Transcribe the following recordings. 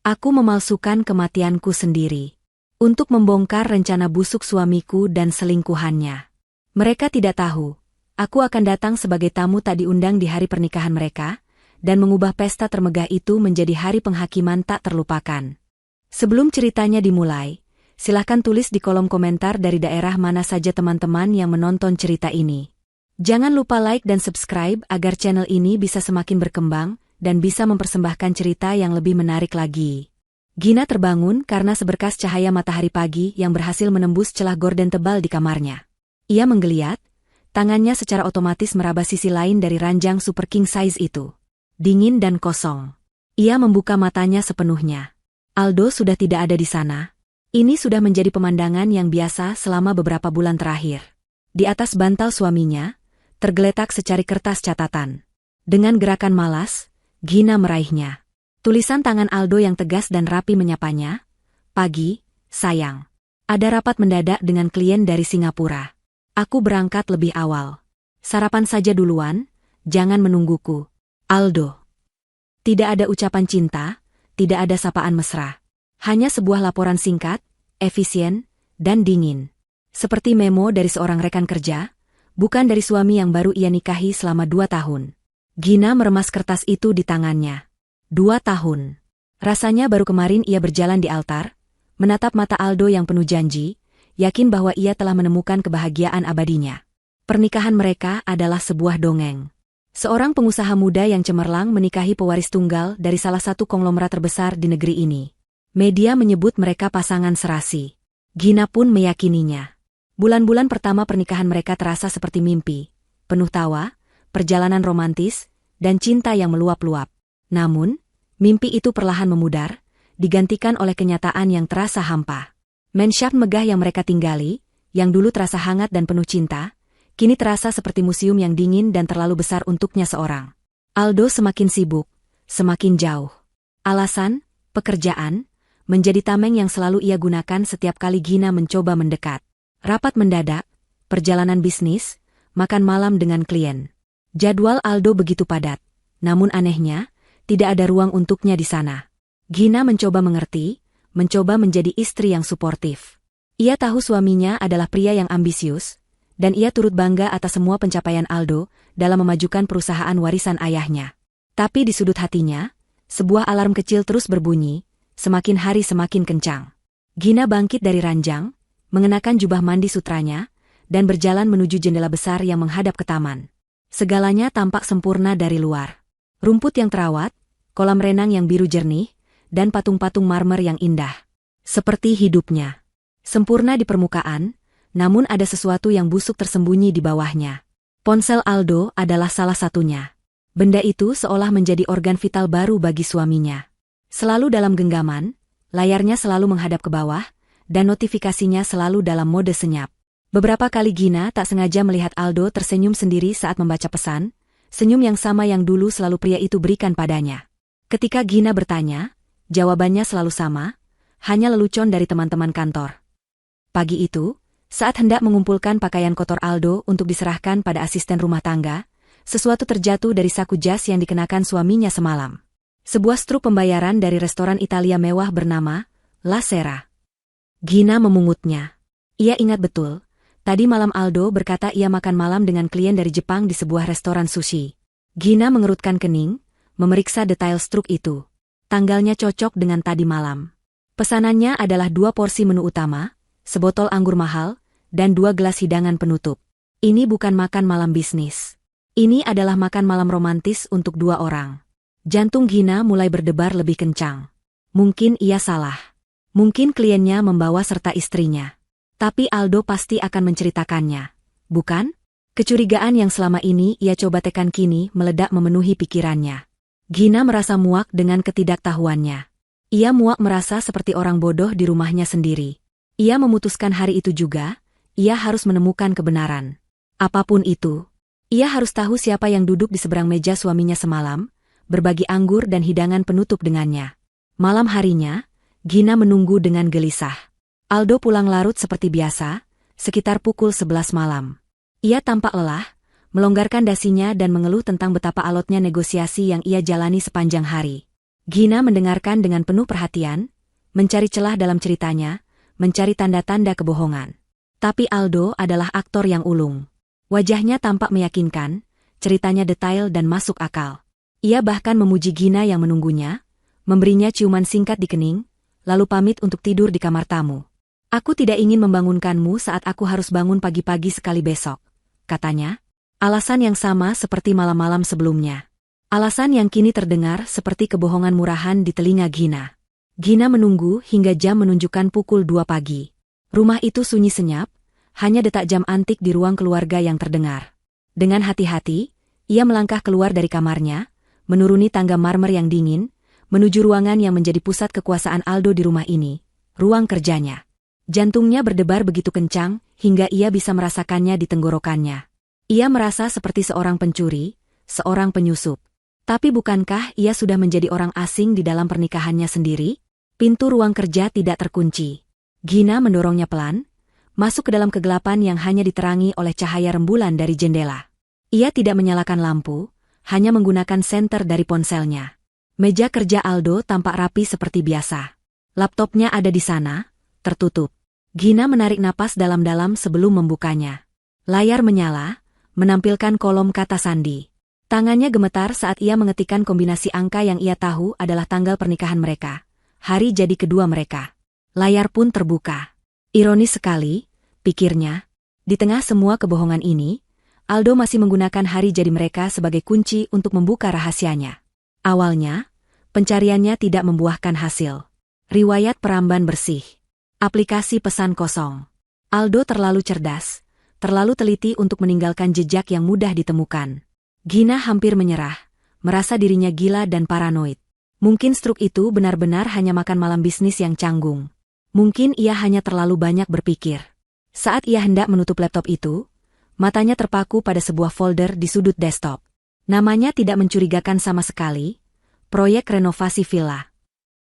Aku memalsukan kematianku sendiri untuk membongkar rencana busuk suamiku dan selingkuhannya. Mereka tidak tahu, aku akan datang sebagai tamu tak diundang di hari pernikahan mereka, dan mengubah pesta termegah itu menjadi hari penghakiman tak terlupakan. Sebelum ceritanya dimulai, silahkan tulis di kolom komentar dari daerah mana saja teman-teman yang menonton cerita ini. Jangan lupa like dan subscribe agar channel ini bisa semakin berkembang dan bisa mempersembahkan cerita yang lebih menarik lagi. Gina terbangun karena seberkas cahaya matahari pagi yang berhasil menembus celah gorden tebal di kamarnya. Ia menggeliat, tangannya secara otomatis meraba sisi lain dari ranjang super king size itu. Dingin dan kosong. Ia membuka matanya sepenuhnya. Aldo sudah tidak ada di sana. Ini sudah menjadi pemandangan yang biasa selama beberapa bulan terakhir. Di atas bantal suaminya, tergeletak secari kertas catatan. Dengan gerakan malas, Gina meraihnya. Tulisan tangan Aldo yang tegas dan rapi menyapanya. Pagi, sayang. Ada rapat mendadak dengan klien dari Singapura. Aku berangkat lebih awal. Sarapan saja duluan, jangan menungguku. Aldo. Tidak ada ucapan cinta, tidak ada sapaan mesra. Hanya sebuah laporan singkat, efisien, dan dingin. Seperti memo dari seorang rekan kerja, bukan dari suami yang baru ia nikahi selama 2 tahun. Gina meremas kertas itu di tangannya. 2 tahun. Rasanya baru kemarin ia berjalan di altar, menatap mata Aldo yang penuh janji, yakin bahwa ia telah menemukan kebahagiaan abadinya. Pernikahan mereka adalah sebuah dongeng. Seorang pengusaha muda yang cemerlang menikahi pewaris tunggal dari salah satu konglomerat terbesar di negeri ini. Media menyebut mereka pasangan serasi. Gina pun meyakininya. Bulan-bulan pertama pernikahan mereka terasa seperti mimpi, penuh tawa, perjalanan romantis, dan cinta yang meluap-luap. Namun, mimpi itu perlahan memudar, digantikan oleh kenyataan yang terasa hampa. Mansion megah yang mereka tinggali, yang dulu terasa hangat dan penuh cinta, kini terasa seperti museum yang dingin dan terlalu besar untuknya seorang. Aldo semakin sibuk, semakin jauh. Alasan, pekerjaan, menjadi tameng yang selalu ia gunakan setiap kali Gina mencoba mendekat. Rapat mendadak, perjalanan bisnis, makan malam dengan klien. Jadwal Aldo begitu padat, namun anehnya, tidak ada ruang untuknya di sana. Gina mencoba mengerti, mencoba menjadi istri yang suportif. Ia tahu suaminya adalah pria yang ambisius, dan ia turut bangga atas semua pencapaian Aldo dalam memajukan perusahaan warisan ayahnya. Tapi di sudut hatinya, sebuah alarm kecil terus berbunyi, semakin hari semakin kencang. Gina bangkit dari ranjang, mengenakan jubah mandi sutranya, dan berjalan menuju jendela besar yang menghadap ke taman. Segalanya tampak sempurna dari luar. Rumput yang terawat, kolam renang yang biru jernih, dan patung-patung marmer yang indah. Seperti hidupnya. Sempurna di permukaan, namun ada sesuatu yang busuk tersembunyi di bawahnya. Ponsel Aldo adalah salah satunya. Benda itu seolah menjadi organ vital baru bagi suaminya. Selalu dalam genggaman, layarnya selalu menghadap ke bawah, dan notifikasinya selalu dalam mode senyap. Beberapa kali Gina tak sengaja melihat Aldo tersenyum sendiri saat membaca pesan, senyum yang sama yang dulu selalu pria itu berikan padanya. Ketika Gina bertanya, jawabannya selalu sama, hanya lelucon dari teman-teman kantor. Pagi itu, saat hendak mengumpulkan pakaian kotor Aldo untuk diserahkan pada asisten rumah tangga, sesuatu terjatuh dari saku jas yang dikenakan suaminya semalam. Sebuah struk pembayaran dari restoran Italia mewah bernama La Sera. Gina memungutnya. Ia ingat betul. Tadi malam Aldo berkata ia makan malam dengan klien dari Jepang di sebuah restoran sushi. Gina mengerutkan kening, memeriksa detail struk itu. Tanggalnya cocok dengan tadi malam. Pesanannya adalah 2 porsi menu utama, sebotol anggur mahal, dan 2 gelas hidangan penutup. Ini bukan makan malam bisnis. Ini adalah makan malam romantis untuk 2 orang. Jantung Gina mulai berdebar lebih kencang. Mungkin ia salah. Mungkin kliennya membawa serta istrinya. Tapi Aldo pasti akan menceritakannya, bukan? Kecurigaan yang selama ini ia coba tekan kini meledak memenuhi pikirannya. Gina merasa muak dengan ketidaktahuannya. Ia muak merasa seperti orang bodoh di rumahnya sendiri. Ia memutuskan hari itu juga, ia harus menemukan kebenaran. Apapun itu, ia harus tahu siapa yang duduk di seberang meja suaminya semalam, berbagi anggur dan hidangan penutup dengannya. Malam harinya, Gina menunggu dengan gelisah. Aldo pulang larut seperti biasa, sekitar pukul 11 malam. Ia tampak lelah, melonggarkan dasinya dan mengeluh tentang betapa alotnya negosiasi yang ia jalani sepanjang hari. Gina mendengarkan dengan penuh perhatian, mencari celah dalam ceritanya, mencari tanda-tanda kebohongan. Tapi Aldo adalah aktor yang ulung. Wajahnya tampak meyakinkan, ceritanya detail dan masuk akal. Ia bahkan memuji Gina yang menunggunya, memberinya ciuman singkat di kening, lalu pamit untuk tidur di kamar tamu. Aku tidak ingin membangunkanmu saat aku harus bangun pagi-pagi sekali besok, katanya. Alasan yang sama seperti malam-malam sebelumnya. Alasan yang kini terdengar seperti kebohongan murahan di telinga Gina. Gina menunggu hingga jam menunjukkan pukul 2 pagi. Rumah itu sunyi senyap, hanya detak jam antik di ruang keluarga yang terdengar. Dengan hati-hati, ia melangkah keluar dari kamarnya, menuruni tangga marmer yang dingin, menuju ruangan yang menjadi pusat kekuasaan Aldo di rumah ini, ruang kerjanya. Jantungnya berdebar begitu kencang, hingga ia bisa merasakannya di tenggorokannya. Ia merasa seperti seorang pencuri, seorang penyusup. Tapi bukankah ia sudah menjadi orang asing di dalam pernikahannya sendiri? Pintu ruang kerja tidak terkunci. Gina mendorongnya pelan, masuk ke dalam kegelapan yang hanya diterangi oleh cahaya rembulan dari jendela. Ia tidak menyalakan lampu, hanya menggunakan senter dari ponselnya. Meja kerja Aldo tampak rapi seperti biasa. Laptopnya ada di sana, tertutup. Gina menarik napas dalam-dalam sebelum membukanya. Layar menyala, menampilkan kolom kata sandi. Tangannya gemetar saat ia mengetikkan kombinasi angka yang ia tahu adalah tanggal pernikahan mereka, hari jadi kedua mereka. Layar pun terbuka. Ironis sekali, pikirnya, di tengah semua kebohongan ini, Aldo masih menggunakan hari jadi mereka sebagai kunci untuk membuka rahasianya. Awalnya, pencariannya tidak membuahkan hasil. Riwayat peramban bersih. Aplikasi pesan kosong. Aldo terlalu cerdas, terlalu teliti untuk meninggalkan jejak yang mudah ditemukan. Gina hampir menyerah, merasa dirinya gila dan paranoid. Mungkin struk itu benar-benar hanya makan malam bisnis yang canggung. Mungkin ia hanya terlalu banyak berpikir. Saat ia hendak menutup laptop itu, matanya terpaku pada sebuah folder di sudut desktop. Namanya tidak mencurigakan sama sekali, proyek renovasi villa.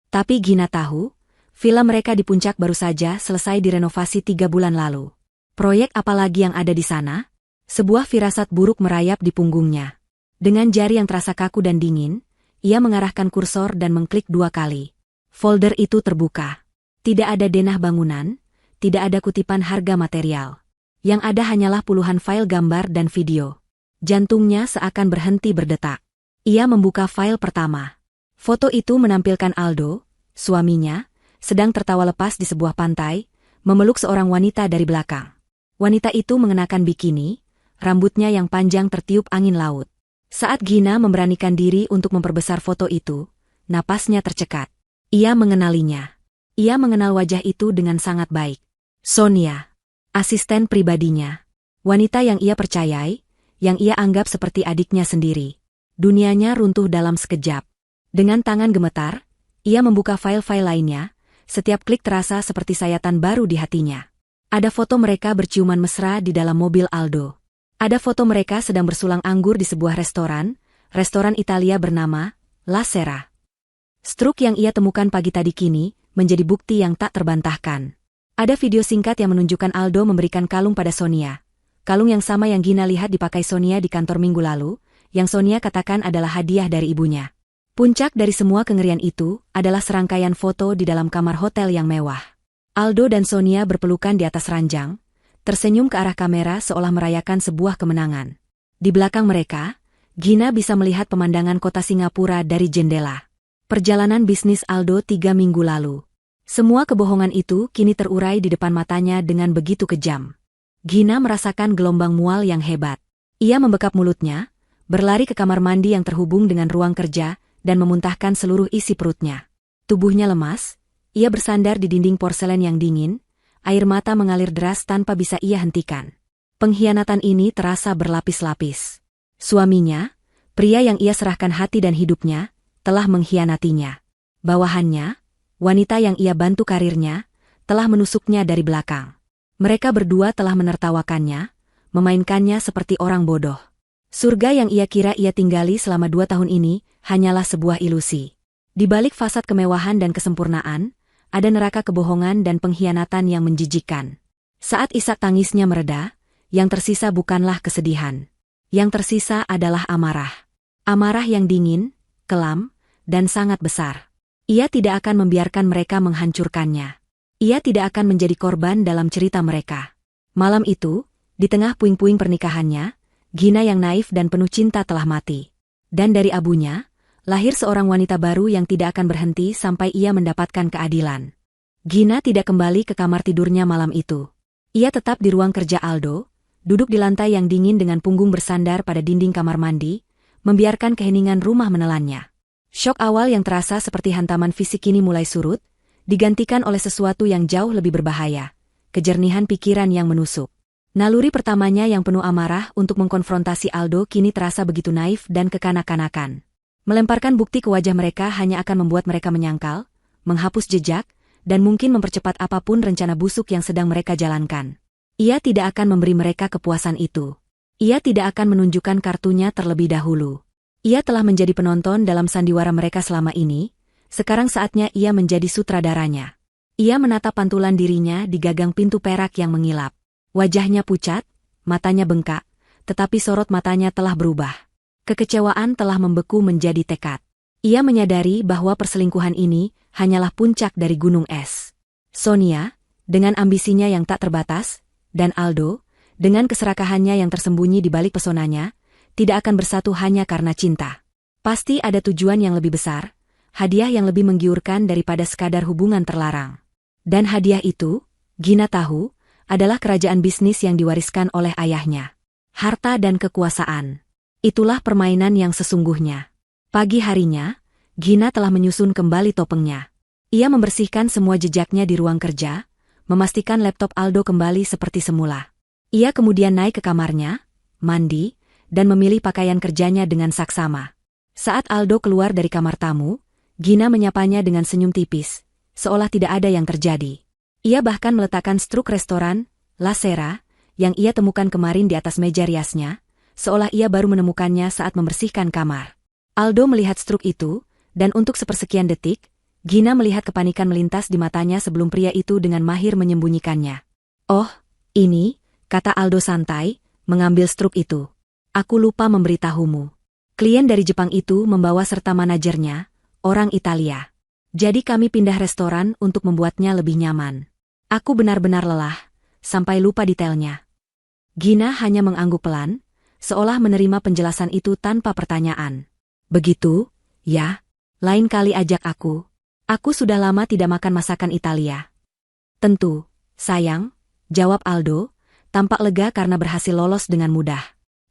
Tapi Gina tahu, villa mereka di puncak baru saja selesai direnovasi 3 bulan lalu. Proyek apa lagi yang ada di sana? Sebuah firasat buruk merayap di punggungnya. Dengan jari yang terasa kaku dan dingin, ia mengarahkan kursor dan mengklik 2 kali. Folder itu terbuka. Tidak ada denah bangunan, tidak ada kutipan harga material. Yang ada hanyalah puluhan file gambar dan video. Jantungnya seakan berhenti berdetak. Ia membuka file pertama. Foto itu menampilkan Aldo, suaminya, sedang tertawa lepas di sebuah pantai, memeluk seorang wanita dari belakang. Wanita itu mengenakan bikini, rambutnya yang panjang tertiup angin laut. Saat Gina memberanikan diri untuk memperbesar foto itu, napasnya tercekat. Ia mengenalinya. Ia mengenal wajah itu dengan sangat baik. Sonia, asisten pribadinya. Wanita yang ia percayai, yang ia anggap seperti adiknya sendiri. Dunianya runtuh dalam sekejap. Dengan tangan gemetar, ia membuka file-file lainnya, setiap klik terasa seperti sayatan baru di hatinya. Ada foto mereka berciuman mesra di dalam mobil Aldo. Ada foto mereka sedang bersulang anggur di sebuah restoran Italia bernama La Sera. Struk yang ia temukan pagi tadi kini menjadi bukti yang tak terbantahkan. Ada video singkat yang menunjukkan Aldo memberikan kalung pada Sonia. Kalung yang sama yang Gina lihat dipakai Sonia di kantor minggu lalu, yang Sonia katakan adalah hadiah dari ibunya. Puncak dari semua kengerian itu adalah serangkaian foto di dalam kamar hotel yang mewah. Aldo dan Sonia berpelukan di atas ranjang, tersenyum ke arah kamera seolah merayakan sebuah kemenangan. Di belakang mereka, Gina bisa melihat pemandangan kota Singapura dari jendela. Perjalanan bisnis Aldo 3 minggu lalu. Semua kebohongan itu kini terurai di depan matanya dengan begitu kejam. Gina merasakan gelombang mual yang hebat. Ia membekap mulutnya, berlari ke kamar mandi yang terhubung dengan ruang kerja, dan memuntahkan seluruh isi perutnya. Tubuhnya lemas, ia bersandar di dinding porselen yang dingin, air mata mengalir deras tanpa bisa ia hentikan. Pengkhianatan ini terasa berlapis-lapis. Suaminya, pria yang ia serahkan hati dan hidupnya, telah mengkhianatinya. Bawahannya, wanita yang ia bantu karirnya, telah menusuknya dari belakang. Mereka berdua telah menertawakannya, memainkannya seperti orang bodoh. Surga yang ia kira ia tinggali selama 2 tahun ini, hanyalah sebuah ilusi. Di balik fasad kemewahan dan kesempurnaan, ada neraka kebohongan dan pengkhianatan yang menjijikkan. Saat isak tangisnya mereda, yang tersisa bukanlah kesedihan. Yang tersisa adalah amarah. Amarah yang dingin, kelam, dan sangat besar. Ia tidak akan membiarkan mereka menghancurkannya. Ia tidak akan menjadi korban dalam cerita mereka. Malam itu, di tengah puing-puing pernikahannya, Gina yang naif dan penuh cinta telah mati. Dan dari abunya, lahir seorang wanita baru yang tidak akan berhenti sampai ia mendapatkan keadilan. Gina tidak kembali ke kamar tidurnya malam itu. Ia tetap di ruang kerja Aldo, duduk di lantai yang dingin dengan punggung bersandar pada dinding kamar mandi, membiarkan keheningan rumah menelannya. Syok awal yang terasa seperti hantaman fisik kini mulai surut, digantikan oleh sesuatu yang jauh lebih berbahaya, kejernihan pikiran yang menusuk. Naluri pertamanya yang penuh amarah untuk mengkonfrontasi Aldo kini terasa begitu naif dan kekanak-kanakan. Melemparkan bukti ke wajah mereka hanya akan membuat mereka menyangkal, menghapus jejak, dan mungkin mempercepat apapun rencana busuk yang sedang mereka jalankan. Ia tidak akan memberi mereka kepuasan itu. Ia tidak akan menunjukkan kartunya terlebih dahulu. Ia telah menjadi penonton dalam sandiwara mereka selama ini, sekarang saatnya ia menjadi sutradaranya. Ia menatap pantulan dirinya di gagang pintu perak yang mengilap. Wajahnya pucat, matanya bengkak, tetapi sorot matanya telah berubah. Kekecewaan telah membeku menjadi tekad. Ia menyadari bahwa perselingkuhan ini hanyalah puncak dari gunung es. Sonia, dengan ambisinya yang tak terbatas, dan Aldo, dengan keserakahannya yang tersembunyi di balik pesonanya, tidak akan bersatu hanya karena cinta. Pasti ada tujuan yang lebih besar, hadiah yang lebih menggiurkan daripada sekadar hubungan terlarang. Dan hadiah itu, Gina tahu, adalah kerajaan bisnis yang diwariskan oleh ayahnya. Harta dan kekuasaan. Itulah permainan yang sesungguhnya. Pagi harinya, Gina telah menyusun kembali topengnya. Ia membersihkan semua jejaknya di ruang kerja, memastikan laptop Aldo kembali seperti semula. Ia kemudian naik ke kamarnya, mandi, dan memilih pakaian kerjanya dengan saksama. Saat Aldo keluar dari kamar tamu, Gina menyapanya dengan senyum tipis, seolah tidak ada yang terjadi. Ia bahkan meletakkan struk restoran, La Sera, yang ia temukan kemarin di atas meja riasnya, seolah ia baru menemukannya saat membersihkan kamar. Aldo melihat struk itu, dan untuk sepersekian detik, Gina melihat kepanikan melintas di matanya sebelum pria itu dengan mahir menyembunyikannya. "Oh, ini," kata Aldo santai, mengambil struk itu. "Aku lupa memberitahumu. Klien dari Jepang itu membawa serta manajernya, orang Italia. Jadi kami pindah restoran untuk membuatnya lebih nyaman. Aku benar-benar lelah, sampai lupa detailnya." Gina hanya mengangguk pelan, seolah menerima penjelasan itu tanpa pertanyaan. "Begitu, ya? Lain kali ajak aku. Aku sudah lama tidak makan masakan Italia." "Tentu, sayang," jawab Aldo, tampak lega karena berhasil lolos dengan mudah.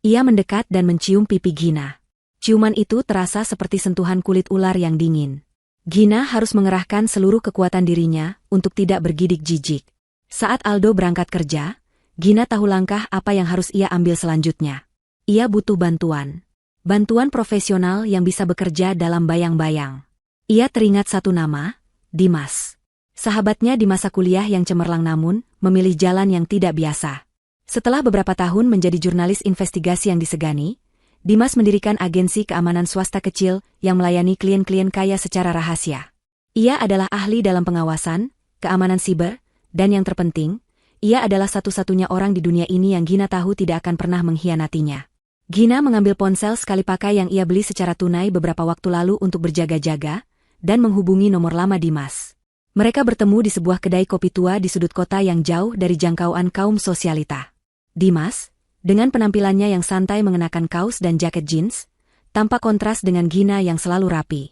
Ia mendekat dan mencium pipi Gina. Ciuman itu terasa seperti sentuhan kulit ular yang dingin. Gina harus mengerahkan seluruh kekuatan dirinya untuk tidak bergidik jijik. Saat Aldo berangkat kerja, Gina tahu langkah apa yang harus ia ambil selanjutnya. Ia butuh bantuan. Bantuan profesional yang bisa bekerja dalam bayang-bayang. Ia teringat satu nama, Dimas. Sahabatnya di masa kuliah yang cemerlang namun memilih jalan yang tidak biasa. Setelah beberapa tahun menjadi jurnalis investigasi yang disegani, Dimas mendirikan agensi keamanan swasta kecil yang melayani klien-klien kaya secara rahasia. Ia adalah ahli dalam pengawasan, keamanan siber, dan yang terpenting, ia adalah satu-satunya orang di dunia ini yang Gina tahu tidak akan pernah mengkhianatinya. Gina mengambil ponsel sekali pakai yang ia beli secara tunai beberapa waktu lalu untuk berjaga-jaga, dan menghubungi nomor lama Dimas. Mereka bertemu di sebuah kedai kopi tua di sudut kota yang jauh dari jangkauan kaum sosialita. Dimas, dengan penampilannya yang santai mengenakan kaos dan jaket jeans, tampak kontras dengan Gina yang selalu rapi.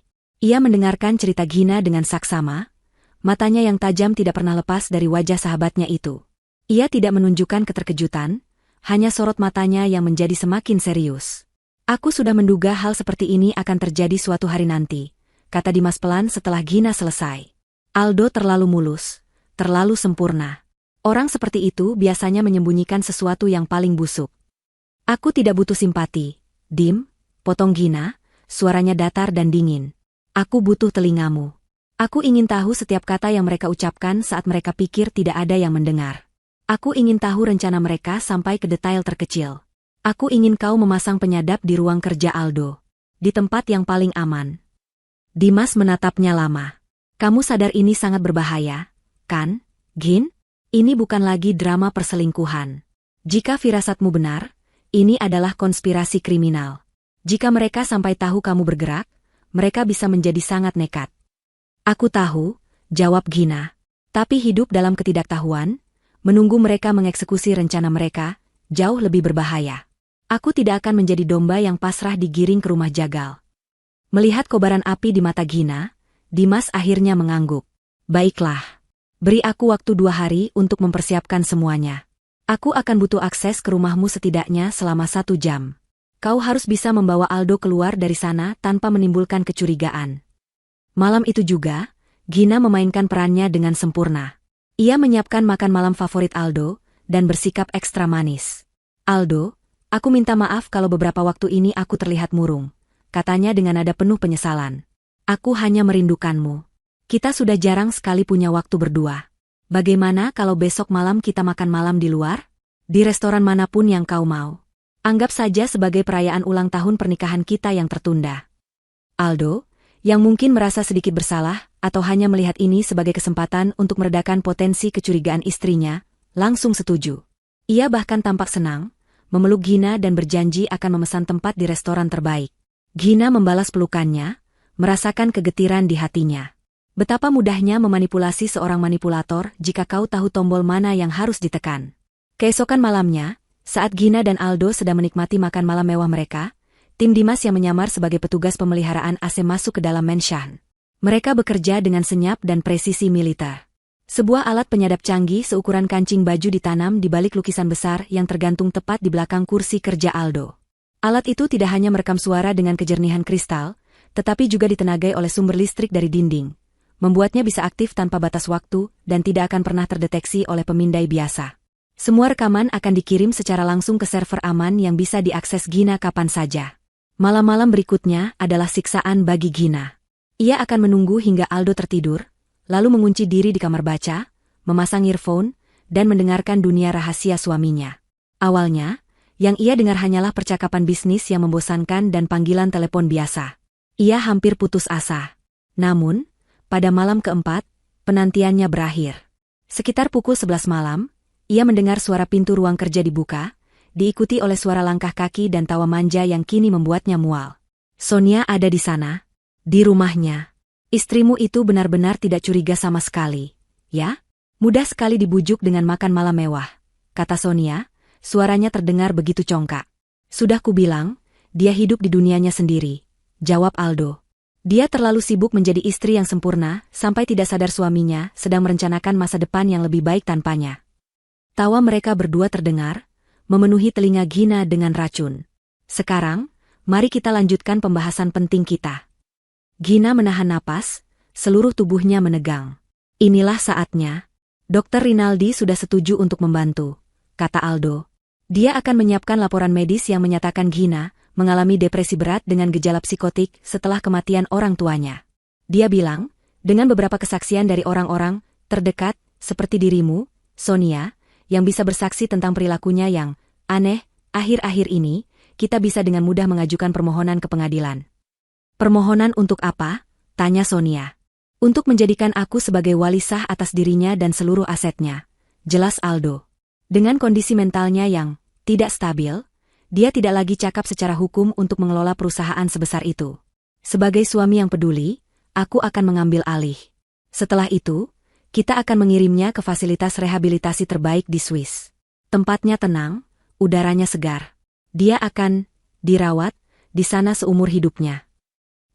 Ia mendengarkan cerita Gina dengan saksama, matanya yang tajam tidak pernah lepas dari wajah sahabatnya itu. Ia tidak menunjukkan keterkejutan, hanya sorot matanya yang menjadi semakin serius. "Aku sudah menduga hal seperti ini akan terjadi suatu hari nanti," kata Dimas pelan setelah Gina selesai. "Aldo terlalu mulus, terlalu sempurna. Orang seperti itu biasanya menyembunyikan sesuatu yang paling busuk." "Aku tidak butuh simpati, Dim," potong Gina, suaranya datar dan dingin. "Aku butuh telingamu. Aku ingin tahu setiap kata yang mereka ucapkan saat mereka pikir tidak ada yang mendengar. Aku ingin tahu rencana mereka sampai ke detail terkecil. Aku ingin kau memasang penyadap di ruang kerja Aldo. Di tempat yang paling aman." Dimas menatapnya lama. "Kamu sadar ini sangat berbahaya, kan, Gin? Ini bukan lagi drama perselingkuhan. Jika firasatmu benar, ini adalah konspirasi kriminal. Jika mereka sampai tahu kamu bergerak, mereka bisa menjadi sangat nekat. Aku tahu, jawab Gina. Tapi hidup dalam ketidaktahuan, menunggu mereka mengeksekusi rencana mereka, jauh lebih berbahaya. Aku tidak akan menjadi domba yang pasrah digiring ke rumah jagal. Melihat kobaran api di mata Gina, Dimas akhirnya mengangguk. Baiklah. Beri aku waktu 2 hari untuk mempersiapkan semuanya. Aku akan butuh akses ke rumahmu setidaknya selama 1 jam. Kau harus bisa membawa Aldo keluar dari sana tanpa menimbulkan kecurigaan. Malam itu juga, Gina memainkan perannya dengan sempurna. Ia menyiapkan makan malam favorit Aldo, dan bersikap ekstra manis. Aldo, aku minta maaf kalau beberapa waktu ini aku terlihat murung, katanya dengan nada penuh penyesalan. Aku hanya merindukanmu. Kita sudah jarang sekali punya waktu berdua. Bagaimana kalau besok malam kita makan malam di luar? Di restoran manapun yang kau mau. Anggap saja sebagai perayaan ulang tahun pernikahan kita yang tertunda. Aldo, yang mungkin merasa sedikit bersalah, atau hanya melihat ini sebagai kesempatan untuk meredakan potensi kecurigaan istrinya, langsung setuju. Ia bahkan tampak senang, memeluk Gina dan berjanji akan memesan tempat di restoran terbaik. Gina membalas pelukannya, merasakan kegetiran di hatinya. Betapa mudahnya memanipulasi seorang manipulator jika kau tahu tombol mana yang harus ditekan. Keesokan malamnya, saat Gina dan Aldo sedang menikmati makan malam mewah mereka, tim Dimas yang menyamar sebagai petugas pemeliharaan AC masuk ke dalam mansion. Mereka bekerja dengan senyap dan presisi militer. Sebuah alat penyadap canggih seukuran kancing baju ditanam di balik lukisan besar yang tergantung tepat di belakang kursi kerja Aldo. Alat itu tidak hanya merekam suara dengan kejernihan kristal, tetapi juga ditenagai oleh sumber listrik dari dinding. Membuatnya bisa aktif tanpa batas waktu dan tidak akan pernah terdeteksi oleh pemindai biasa. Semua rekaman akan dikirim secara langsung ke server aman yang bisa diakses Gina kapan saja. Malam-malam berikutnya adalah siksaan bagi Gina. Ia akan menunggu hingga Aldo tertidur, lalu mengunci diri di kamar baca, memasang earphone, dan mendengarkan dunia rahasia suaminya. Awalnya, yang ia dengar hanyalah percakapan bisnis yang membosankan dan panggilan telepon biasa. Ia hampir putus asa. Namun, pada malam keempat, penantiannya berakhir. Sekitar pukul 11 malam, ia mendengar suara pintu ruang kerja dibuka, diikuti oleh suara langkah kaki dan tawa manja yang kini membuatnya mual. Sonia ada di sana, di rumahnya. Istrimu itu benar-benar tidak curiga sama sekali, ya? Mudah sekali dibujuk dengan makan malam mewah, kata Sonia, suaranya terdengar begitu congkak. Sudah kubilang, dia hidup di dunianya sendiri, jawab Aldo. Dia terlalu sibuk menjadi istri yang sempurna, sampai tidak sadar suaminya sedang merencanakan masa depan yang lebih baik tanpanya. Tawa mereka berdua terdengar, memenuhi telinga Gina dengan racun. Sekarang, mari kita lanjutkan pembahasan penting kita. Gina menahan napas, seluruh tubuhnya menegang. Inilah saatnya. Dokter Rinaldi sudah setuju untuk membantu, kata Aldo. Dia akan menyiapkan laporan medis yang menyatakan Gina mengalami depresi berat dengan gejala psikotik setelah kematian orang tuanya. Dia bilang, dengan beberapa kesaksian dari orang-orang terdekat, seperti dirimu, Sonia, yang bisa bersaksi tentang perilakunya yang aneh, akhir-akhir ini, kita bisa dengan mudah mengajukan permohonan ke pengadilan. Permohonan untuk apa? Tanya Sonia. Untuk menjadikan aku sebagai wali sah atas dirinya dan seluruh asetnya, jelas Aldo. Dengan kondisi mentalnya yang tidak stabil, dia tidak lagi cakap secara hukum untuk mengelola perusahaan sebesar itu. Sebagai suami yang peduli, aku akan mengambil alih. Setelah itu, kita akan mengirimnya ke fasilitas rehabilitasi terbaik di Swiss. Tempatnya tenang, udaranya segar. Dia akan dirawat di sana seumur hidupnya.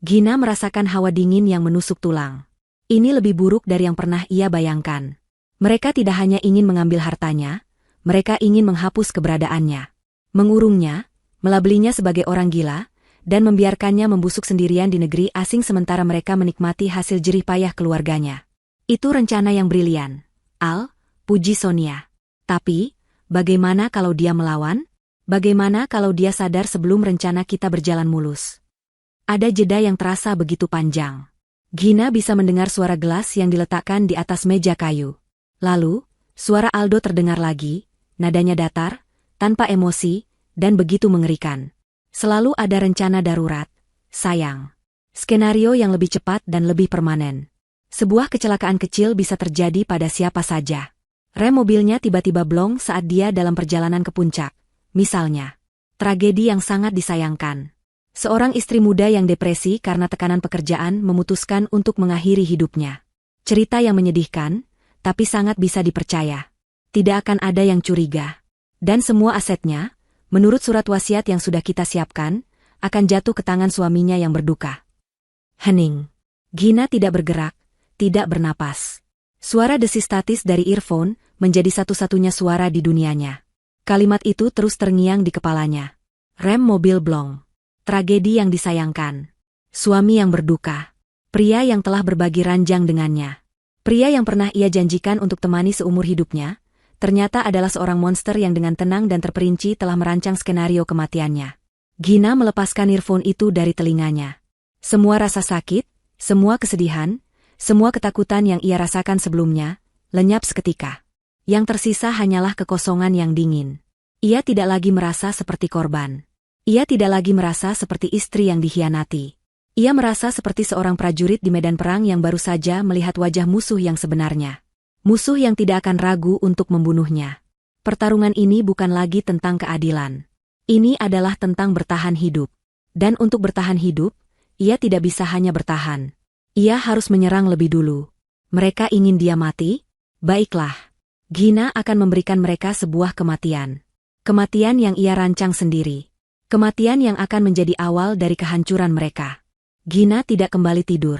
Gina merasakan hawa dingin yang menusuk tulang. Ini lebih buruk dari yang pernah ia bayangkan. Mereka tidak hanya ingin mengambil hartanya, mereka ingin menghapus keberadaannya. Mengurungnya, melabelinya sebagai orang gila, dan membiarkannya membusuk sendirian di negeri asing sementara mereka menikmati hasil jerih payah keluarganya. Itu rencana yang brilian, Al, puji Sonia. Tapi, bagaimana kalau dia melawan? Bagaimana kalau dia sadar sebelum rencana kita berjalan mulus? Ada jeda yang terasa begitu panjang. Gina bisa mendengar suara gelas yang diletakkan di atas meja kayu. Lalu, suara Aldo terdengar lagi, nadanya datar, tanpa emosi, dan begitu mengerikan. Selalu ada rencana darurat, sayang. Skenario yang lebih cepat dan lebih permanen. Sebuah kecelakaan kecil bisa terjadi pada siapa saja. Rem mobilnya tiba-tiba blong saat dia dalam perjalanan ke puncak. Misalnya, tragedi yang sangat disayangkan. Seorang istri muda yang depresi karena tekanan pekerjaan memutuskan untuk mengakhiri hidupnya. Cerita yang menyedihkan, tapi sangat bisa dipercaya. Tidak akan ada yang curiga. Dan semua asetnya, menurut surat wasiat yang sudah kita siapkan, akan jatuh ke tangan suaminya yang berduka. Hening. Gina tidak bergerak, tidak bernapas. Suara desis statis dari earphone menjadi satu-satunya suara di dunianya. Kalimat itu terus terngiang di kepalanya. Rem mobil blong. Tragedi yang disayangkan. Suami yang berduka. Pria yang telah berbagi ranjang dengannya. Pria yang pernah ia janjikan untuk temani seumur hidupnya, ternyata adalah seorang monster yang dengan tenang dan terperinci telah merancang skenario kematiannya. Gina melepaskan earphone itu dari telinganya. Semua rasa sakit, semua kesedihan, semua ketakutan yang ia rasakan sebelumnya, lenyap seketika. Yang tersisa hanyalah kekosongan yang dingin. Ia tidak lagi merasa seperti korban. Ia tidak lagi merasa seperti istri yang dikhianati. Ia merasa seperti seorang prajurit di medan perang yang baru saja melihat wajah musuh yang sebenarnya. Musuh yang tidak akan ragu untuk membunuhnya. Pertarungan ini bukan lagi tentang keadilan. Ini adalah tentang bertahan hidup. Dan untuk bertahan hidup, ia tidak bisa hanya bertahan. Ia harus menyerang lebih dulu. Mereka ingin dia mati? Baiklah. Gina akan memberikan mereka sebuah kematian. Kematian yang ia rancang sendiri. Kematian yang akan menjadi awal dari kehancuran mereka. Gina tidak kembali tidur.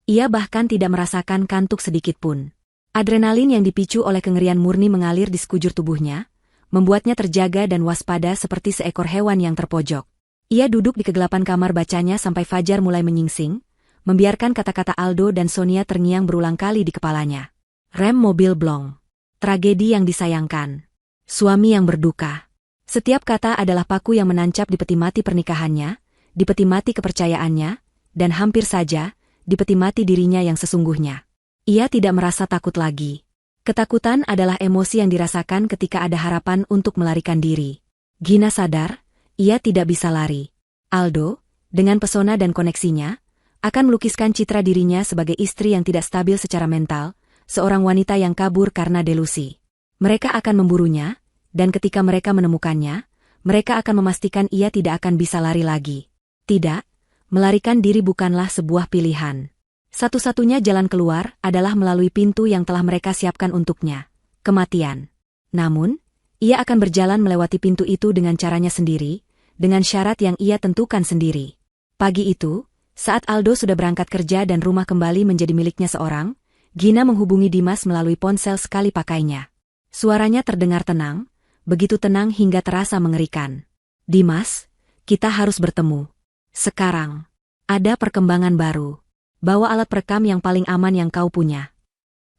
Ia bahkan tidak merasakan kantuk sedikit pun. Adrenalin yang dipicu oleh kengerian murni mengalir di sekujur tubuhnya, membuatnya terjaga dan waspada seperti seekor hewan yang terpojok. Ia duduk di kegelapan kamar bacanya sampai fajar mulai menyingsing, membiarkan kata-kata Aldo dan Sonia terngiang berulang kali di kepalanya. Rem mobil blong. Tragedi yang disayangkan. Suami yang berduka. Setiap kata adalah paku yang menancap di peti mati pernikahannya, di peti mati kepercayaannya, dan hampir saja, di peti mati dirinya yang sesungguhnya. Ia tidak merasa takut lagi. Ketakutan adalah emosi yang dirasakan ketika ada harapan untuk melarikan diri. Gina sadar, ia tidak bisa lari. Aldo, dengan pesona dan koneksinya, akan melukiskan citra dirinya sebagai istri yang tidak stabil secara mental, seorang wanita yang kabur karena delusi. Mereka akan memburunya, dan ketika mereka menemukannya, mereka akan memastikan ia tidak akan bisa lari lagi. Tidak, melarikan diri bukanlah sebuah pilihan. Satu-satunya jalan keluar adalah melalui pintu yang telah mereka siapkan untuknya, kematian. Namun, ia akan berjalan melewati pintu itu dengan caranya sendiri, dengan syarat yang ia tentukan sendiri. Pagi itu, saat Aldo sudah berangkat kerja dan rumah kembali menjadi miliknya seorang, Gina menghubungi Dimas melalui ponsel sekali pakainya. Suaranya terdengar tenang, begitu tenang hingga terasa mengerikan. Dimas, kita harus bertemu. Sekarang. Ada perkembangan baru. Bawa alat perekam yang paling aman yang kau punya.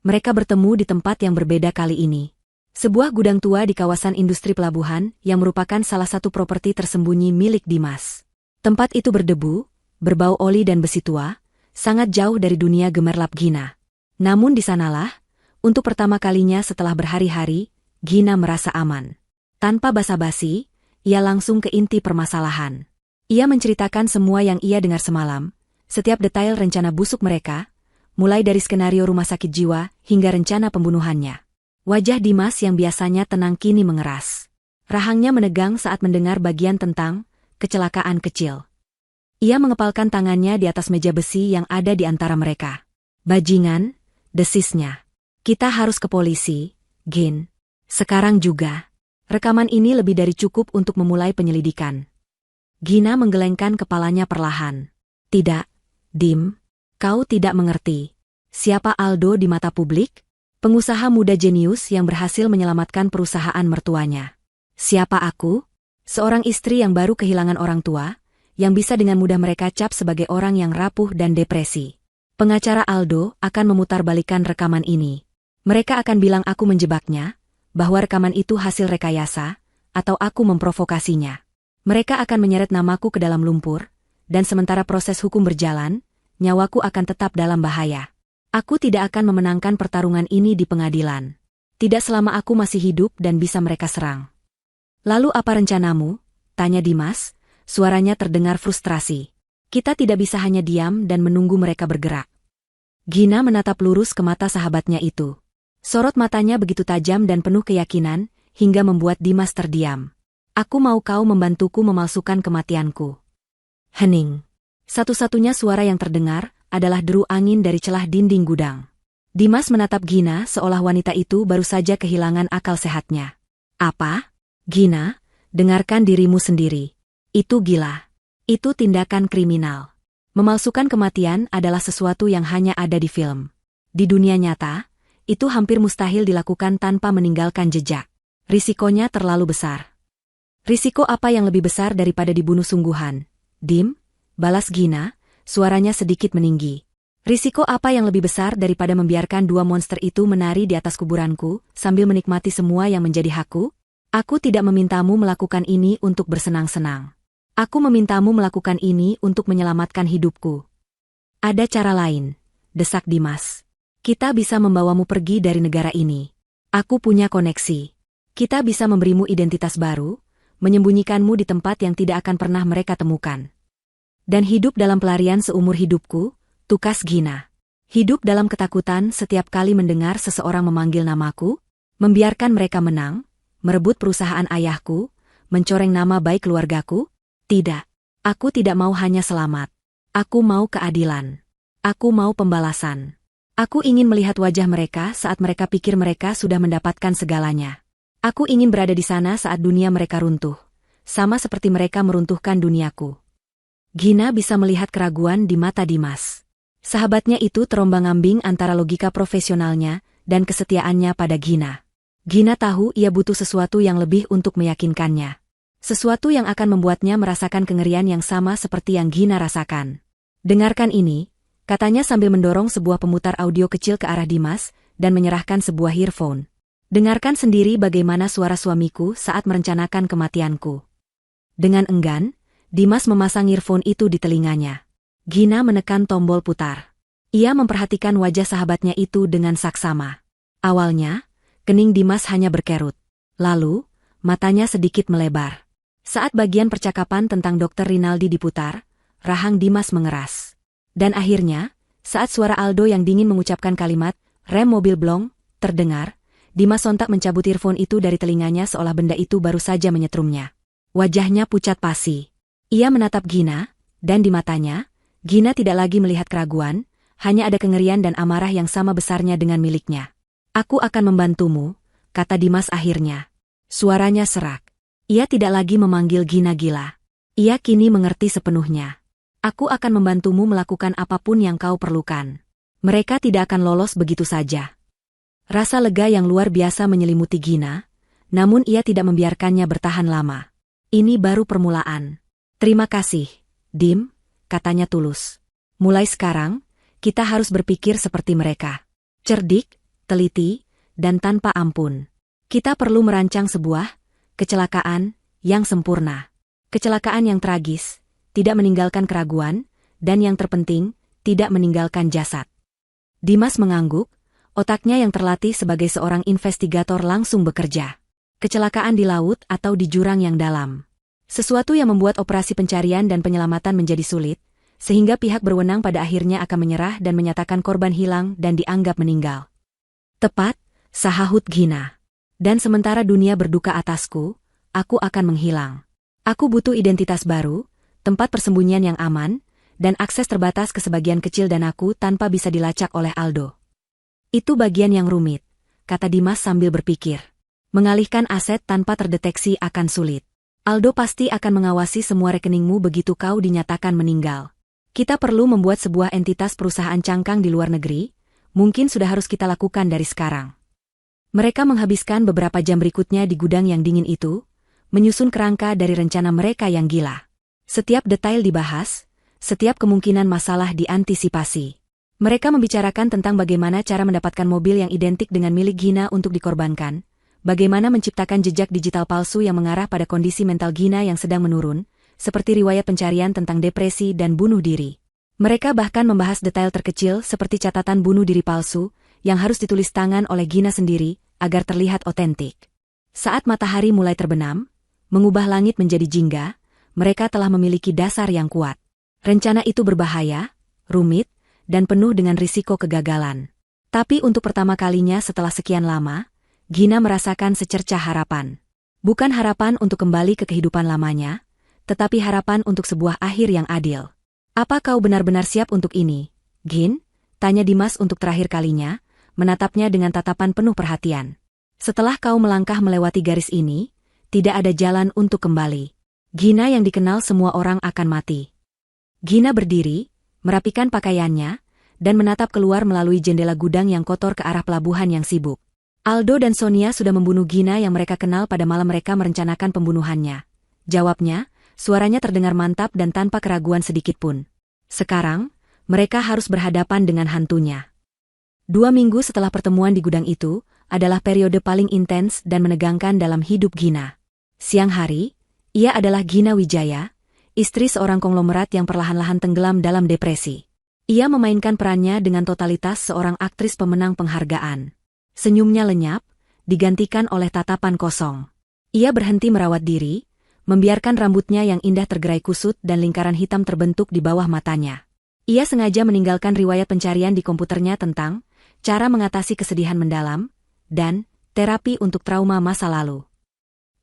Mereka bertemu di tempat yang berbeda kali ini. Sebuah gudang tua di kawasan industri pelabuhan yang merupakan salah satu properti tersembunyi milik Dimas. Tempat itu berdebu, berbau oli dan besi tua, sangat jauh dari dunia gemerlap Gina. Namun di sanalah, untuk pertama kalinya setelah berhari-hari, Gina merasa aman. Tanpa basa-basi, ia langsung ke inti permasalahan. Ia menceritakan semua yang ia dengar semalam, setiap detail rencana busuk mereka, mulai dari skenario rumah sakit jiwa hingga rencana pembunuhannya. Wajah Dimas yang biasanya tenang kini mengeras. Rahangnya menegang saat mendengar bagian tentang kecelakaan kecil. Ia mengepalkan tangannya di atas meja besi yang ada di antara mereka. Bajingan, desisnya. Kita harus ke polisi, Gin. Sekarang juga. Rekaman ini lebih dari cukup untuk memulai penyelidikan. Gina menggelengkan kepalanya perlahan. Tidak, Dim. Kau tidak mengerti. Siapa Aldo di mata publik? Pengusaha muda jenius yang berhasil menyelamatkan perusahaan mertuanya. Siapa aku? Seorang istri yang baru kehilangan orang tua, yang bisa dengan mudah mereka cap sebagai orang yang rapuh dan depresi. Pengacara Aldo akan memutarbalikkan rekaman ini. Mereka akan bilang aku menjebaknya, bahwa rekaman itu hasil rekayasa, atau aku memprovokasinya. Mereka akan menyeret namaku ke dalam lumpur, dan sementara proses hukum berjalan, nyawaku akan tetap dalam bahaya. Aku tidak akan memenangkan pertarungan ini di pengadilan. Tidak selama aku masih hidup dan bisa mereka serang. Lalu apa rencanamu? Tanya Dimas, suaranya terdengar frustrasi. Kita tidak bisa hanya diam dan menunggu mereka bergerak. Gina menatap lurus ke mata sahabatnya itu. Sorot matanya begitu tajam dan penuh keyakinan, hingga membuat Dimas terdiam. Aku mau kau membantuku memalsukan kematianku. Hening. Satu-satunya suara yang terdengar adalah deru angin dari celah dinding gudang. Dimas menatap Gina seolah wanita itu baru saja kehilangan akal sehatnya. Apa? Gina, dengarkan dirimu sendiri. Itu gila. Itu tindakan kriminal. Memalsukan kematian adalah sesuatu yang hanya ada di film. Di dunia nyata, itu hampir mustahil dilakukan tanpa meninggalkan jejak. Risikonya terlalu besar. Risiko apa yang lebih besar daripada dibunuh sungguhan? Dim, balas Gina, suaranya sedikit meninggi. Risiko apa yang lebih besar daripada membiarkan dua monster itu menari di atas kuburanku, sambil menikmati semua yang menjadi hakku? Aku tidak memintamu melakukan ini untuk bersenang-senang. Aku memintamu melakukan ini untuk menyelamatkan hidupku. Ada cara lain, desak Dimas. Kita bisa membawamu pergi dari negara ini. Aku punya koneksi. Kita bisa memberimu identitas baru, menyembunyikanmu di tempat yang tidak akan pernah mereka temukan. Dan hidup dalam pelarian seumur hidupku, tukas Gina. Hidup dalam ketakutan setiap kali mendengar seseorang memanggil namaku, membiarkan mereka menang, merebut perusahaan ayahku, mencoreng nama baik keluargaku? Tidak. Aku tidak mau hanya selamat. Aku mau keadilan. Aku mau pembalasan. Aku ingin melihat wajah mereka saat mereka pikir mereka sudah mendapatkan segalanya. Aku ingin berada di sana saat dunia mereka runtuh, sama seperti mereka meruntuhkan duniaku. Gina bisa melihat keraguan di mata Dimas. Sahabatnya itu terombang-ambing antara logika profesionalnya dan kesetiaannya pada Gina. Gina tahu ia butuh sesuatu yang lebih untuk meyakinkannya. Sesuatu yang akan membuatnya merasakan kengerian yang sama seperti yang Gina rasakan. Dengarkan ini, katanya sambil mendorong sebuah pemutar audio kecil ke arah Dimas dan menyerahkan sebuah earphone. Dengarkan sendiri bagaimana suara suamiku saat merencanakan kematianku. Dengan enggan, Dimas memasang earphone itu di telinganya. Gina menekan tombol putar. Ia memperhatikan wajah sahabatnya itu dengan saksama. Awalnya, kening Dimas hanya berkerut. Lalu, matanya sedikit melebar. Saat bagian percakapan tentang Dr. Rinaldi diputar, rahang Dimas mengeras. Dan akhirnya, saat suara Aldo yang dingin mengucapkan kalimat, "Rem mobil blong," terdengar, Dimas sontak mencabut earphone itu dari telinganya seolah benda itu baru saja menyetrumnya. Wajahnya pucat pasi. Ia menatap Gina, dan di matanya, Gina tidak lagi melihat keraguan, hanya ada kengerian dan amarah yang sama besarnya dengan miliknya. "Aku akan membantumu," kata Dimas akhirnya. Suaranya serak. Ia tidak lagi memanggil Gina gila. Ia kini mengerti sepenuhnya. "Aku akan membantumu melakukan apapun yang kau perlukan. Mereka tidak akan lolos begitu saja." Rasa lega yang luar biasa menyelimuti Gina, namun ia tidak membiarkannya bertahan lama. "Ini baru permulaan. Terima kasih, Dim," katanya tulus. "Mulai sekarang, kita harus berpikir seperti mereka. Cerdik, teliti, dan tanpa ampun. Kita perlu merancang sebuah kecelakaan yang sempurna. Kecelakaan yang tragis, tidak meninggalkan keraguan, dan yang terpenting, tidak meninggalkan jasad." Dimas mengangguk, otaknya yang terlatih sebagai seorang investigator langsung bekerja. Kecelakaan di laut atau di jurang yang dalam. Sesuatu yang membuat operasi pencarian dan penyelamatan menjadi sulit, sehingga pihak berwenang pada akhirnya akan menyerah dan menyatakan korban hilang dan dianggap meninggal. "Tepat," sahut Gina. "Dan sementara dunia berduka atasku, aku akan menghilang. Aku butuh identitas baru, tempat persembunyian yang aman, dan akses terbatas ke sebagian kecil danaku tanpa bisa dilacak oleh Aldo." "Itu bagian yang rumit," kata Dimas sambil berpikir. "Mengalihkan aset tanpa terdeteksi akan sulit. Aldo pasti akan mengawasi semua rekeningmu begitu kau dinyatakan meninggal. Kita perlu membuat sebuah entitas perusahaan cangkang di luar negeri, mungkin sudah harus kita lakukan dari sekarang." Mereka menghabiskan beberapa jam berikutnya di gudang yang dingin itu, menyusun kerangka dari rencana mereka yang gila. Setiap detail dibahas, setiap kemungkinan masalah diantisipasi. Mereka membicarakan tentang bagaimana cara mendapatkan mobil yang identik dengan milik Gina untuk dikorbankan, bagaimana menciptakan jejak digital palsu yang mengarah pada kondisi mental Gina yang sedang menurun, seperti riwayat pencarian tentang depresi dan bunuh diri. Mereka bahkan membahas detail terkecil seperti catatan bunuh diri palsu, yang harus ditulis tangan oleh Gina sendiri, agar terlihat otentik. Saat matahari mulai terbenam, mengubah langit menjadi jingga, mereka telah memiliki dasar yang kuat. Rencana itu berbahaya, rumit, dan penuh dengan risiko kegagalan. Tapi untuk pertama kalinya setelah sekian lama, Gina merasakan secercah harapan. Bukan harapan untuk kembali ke kehidupan lamanya, tetapi harapan untuk sebuah akhir yang adil. Apa kau benar-benar siap untuk ini, Gin? Tanya Dimas untuk terakhir kalinya, menatapnya dengan tatapan penuh perhatian. Setelah kau melangkah melewati garis ini, tidak ada jalan untuk kembali. Gina yang dikenal semua orang akan mati. Gina berdiri, merapikan pakaiannya, dan menatap keluar melalui jendela gudang yang kotor ke arah pelabuhan yang sibuk. Aldo dan Sonia sudah membunuh Gina yang mereka kenal pada malam mereka merencanakan pembunuhannya. Jawabnya, suaranya terdengar mantap dan tanpa keraguan sedikitpun. Sekarang, mereka harus berhadapan dengan hantunya. 2 minggu setelah pertemuan di gudang itu, adalah periode paling intens dan menegangkan dalam hidup Gina. Siang hari, ia adalah Gina Wijaya, istri seorang konglomerat yang perlahan-lahan tenggelam dalam depresi. Ia memainkan perannya dengan totalitas seorang aktris pemenang penghargaan. Senyumnya lenyap, digantikan oleh tatapan kosong. Ia berhenti merawat diri, membiarkan rambutnya yang indah tergerai kusut dan lingkaran hitam terbentuk di bawah matanya. Ia sengaja meninggalkan riwayat pencarian di komputernya tentang cara mengatasi kesedihan mendalam dan terapi untuk trauma masa lalu.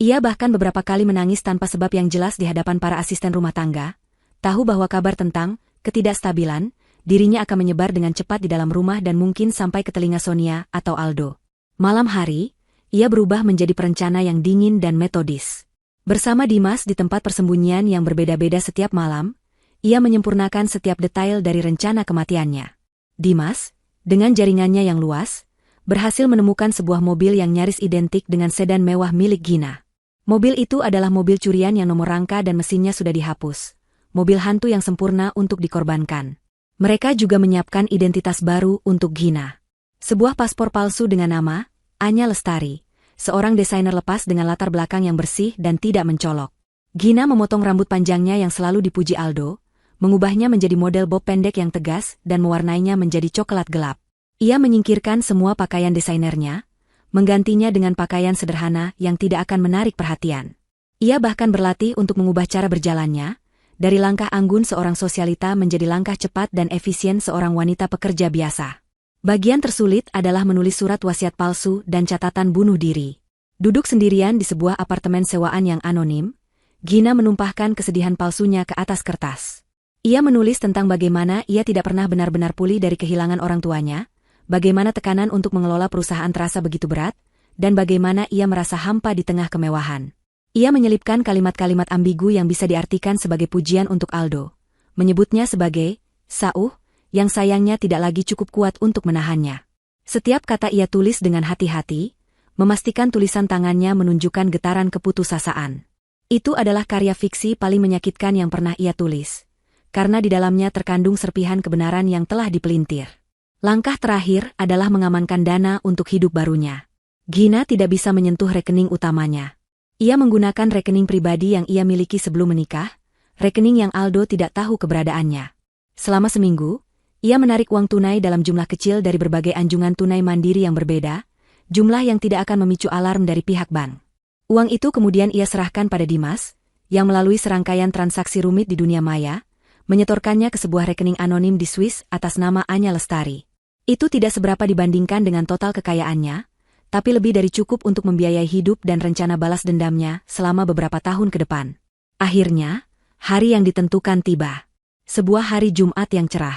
Ia bahkan beberapa kali menangis tanpa sebab yang jelas di hadapan para asisten rumah tangga, tahu bahwa kabar tentang ketidakstabilan dirinya akan menyebar dengan cepat di dalam rumah dan mungkin sampai ke telinga Sonia atau Aldo. Malam hari, ia berubah menjadi perencana yang dingin dan metodis. Bersama Dimas di tempat persembunyian yang berbeda-beda setiap malam, ia menyempurnakan setiap detail dari rencana kematiannya. Dimas, dengan jaringannya yang luas, berhasil menemukan sebuah mobil yang nyaris identik dengan sedan mewah milik Gina. Mobil itu adalah mobil curian yang nomor rangka dan mesinnya sudah dihapus. Mobil hantu yang sempurna untuk dikorbankan. Mereka juga menyiapkan identitas baru untuk Gina. Sebuah paspor palsu dengan nama Anya Lestari, seorang desainer lepas dengan latar belakang yang bersih dan tidak mencolok. Gina memotong rambut panjangnya yang selalu dipuji Aldo, mengubahnya menjadi model bob pendek yang tegas dan mewarnainya menjadi coklat gelap. Ia menyingkirkan semua pakaian desainernya, menggantinya dengan pakaian sederhana yang tidak akan menarik perhatian. Ia bahkan berlatih untuk mengubah cara berjalannya, dari langkah anggun seorang sosialita menjadi langkah cepat dan efisien seorang wanita pekerja biasa. Bagian tersulit adalah menulis surat wasiat palsu dan catatan bunuh diri. Duduk sendirian di sebuah apartemen sewaan yang anonim, Gina menumpahkan kesedihan palsunya ke atas kertas. Ia menulis tentang bagaimana ia tidak pernah benar-benar pulih dari kehilangan orang tuanya, bagaimana tekanan untuk mengelola perusahaan terasa begitu berat, dan bagaimana ia merasa hampa di tengah kemewahan. Ia menyelipkan kalimat-kalimat ambigu yang bisa diartikan sebagai pujian untuk Aldo, menyebutnya sebagai sauh, yang sayangnya tidak lagi cukup kuat untuk menahannya. Setiap kata ia tulis dengan hati-hati, memastikan tulisan tangannya menunjukkan getaran keputusasaan. Itu adalah karya fiksi paling menyakitkan yang pernah ia tulis, karena di dalamnya terkandung serpihan kebenaran yang telah dipelintir. Langkah terakhir adalah mengamankan dana untuk hidup barunya. Gina tidak bisa menyentuh rekening utamanya. Ia menggunakan rekening pribadi yang ia miliki sebelum menikah, rekening yang Aldo tidak tahu keberadaannya. Selama seminggu, ia menarik uang tunai dalam jumlah kecil dari berbagai anjungan tunai mandiri yang berbeda, jumlah yang tidak akan memicu alarm dari pihak bank. Uang itu kemudian ia serahkan pada Dimas, yang melalui serangkaian transaksi rumit di dunia maya, menyetorkannya ke sebuah rekening anonim di Swiss atas nama Anya Lestari. Itu tidak seberapa dibandingkan dengan total kekayaannya, tapi lebih dari cukup untuk membiayai hidup dan rencana balas dendamnya selama beberapa tahun ke depan. Akhirnya, hari yang ditentukan tiba. Sebuah hari Jumat yang cerah.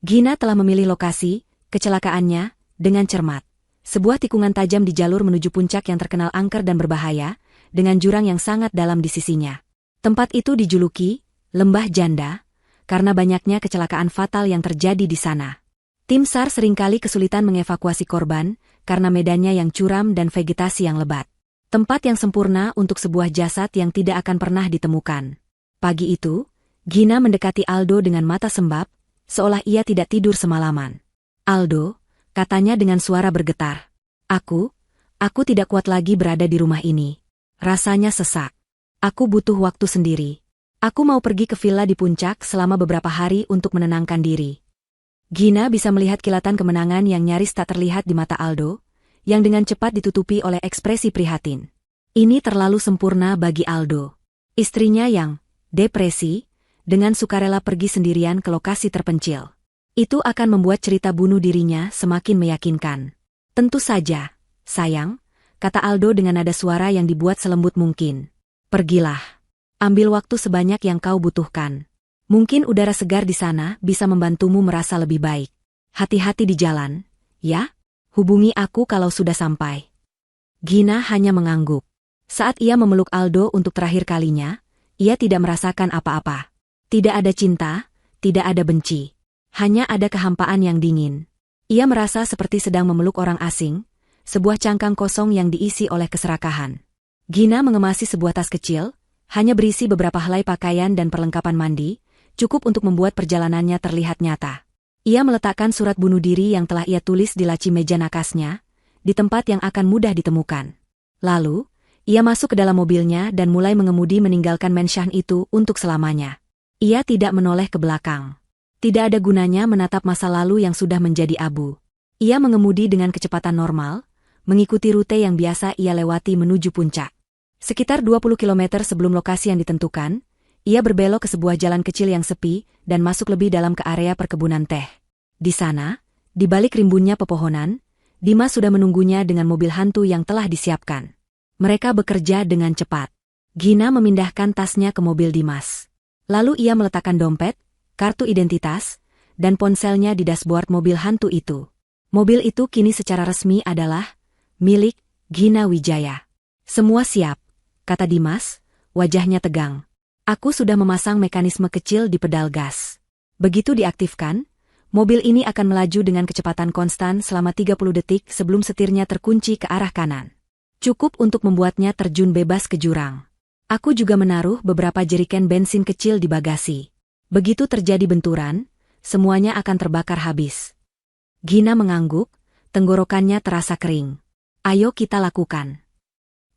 Gina telah memilih lokasi kecelakaannya dengan cermat. Sebuah tikungan tajam di jalur menuju puncak yang terkenal angker dan berbahaya, dengan jurang yang sangat dalam di sisinya. Tempat itu dijuluki Lembah Janda, karena banyaknya kecelakaan fatal yang terjadi di sana. Tim SAR seringkali kesulitan mengevakuasi korban, karena medannya yang curam dan vegetasi yang lebat. Tempat yang sempurna untuk sebuah jasad yang tidak akan pernah ditemukan. Pagi itu, Gina mendekati Aldo dengan mata sembab, seolah ia tidak tidur semalaman. Aldo, katanya dengan suara bergetar. Aku tidak kuat lagi berada di rumah ini. Rasanya sesak. Aku butuh waktu sendiri. Aku mau pergi ke villa di puncak selama beberapa hari untuk menenangkan diri. Gina bisa melihat kilatan kemenangan yang nyaris tak terlihat di mata Aldo, yang dengan cepat ditutupi oleh ekspresi prihatin. Ini terlalu sempurna bagi Aldo. Istrinya yang depresi, dengan sukarela pergi sendirian ke lokasi terpencil. Itu akan membuat cerita bunuh dirinya semakin meyakinkan. Tentu saja, sayang, kata Aldo dengan nada suara yang dibuat selembut mungkin. Pergilah. Ambil waktu sebanyak yang kau butuhkan. Mungkin udara segar di sana bisa membantumu merasa lebih baik. Hati-hati di jalan, ya? Hubungi aku kalau sudah sampai. Gina hanya mengangguk. Saat ia memeluk Aldo untuk terakhir kalinya, ia tidak merasakan apa-apa. Tidak ada cinta, tidak ada benci. Hanya ada kehampaan yang dingin. Ia merasa seperti sedang memeluk orang asing, sebuah cangkang kosong yang diisi oleh keserakahan. Gina mengemasi sebuah tas kecil, hanya berisi beberapa helai pakaian dan perlengkapan mandi, cukup untuk membuat perjalanannya terlihat nyata. Ia meletakkan surat bunuh diri yang telah ia tulis di laci meja nakasnya, di tempat yang akan mudah ditemukan. Lalu, ia masuk ke dalam mobilnya dan mulai mengemudi meninggalkan Mansion itu untuk selamanya. Ia tidak menoleh ke belakang. Tidak ada gunanya menatap masa lalu yang sudah menjadi abu. Ia mengemudi dengan kecepatan normal, mengikuti rute yang biasa ia lewati menuju puncak. Sekitar 20 km sebelum lokasi yang ditentukan, ia berbelok ke sebuah jalan kecil yang sepi dan masuk lebih dalam ke area perkebunan teh. Di sana, di balik rimbunnya pepohonan, Dimas sudah menunggunya dengan mobil hantu yang telah disiapkan. Mereka bekerja dengan cepat. Gina memindahkan tasnya ke mobil Dimas. Lalu ia meletakkan dompet, kartu identitas, dan ponselnya di dashboard mobil hantu itu. Mobil itu kini secara resmi adalah milik Gina Wijaya. Semua siap, kata Dimas, wajahnya tegang. Aku sudah memasang mekanisme kecil di pedal gas. Begitu diaktifkan, mobil ini akan melaju dengan kecepatan konstan selama 30 detik sebelum setirnya terkunci ke arah kanan. Cukup untuk membuatnya terjun bebas ke jurang. Aku juga menaruh beberapa jeriken bensin kecil di bagasi. Begitu terjadi benturan, semuanya akan terbakar habis. Gina mengangguk, tenggorokannya terasa kering. Ayo kita lakukan.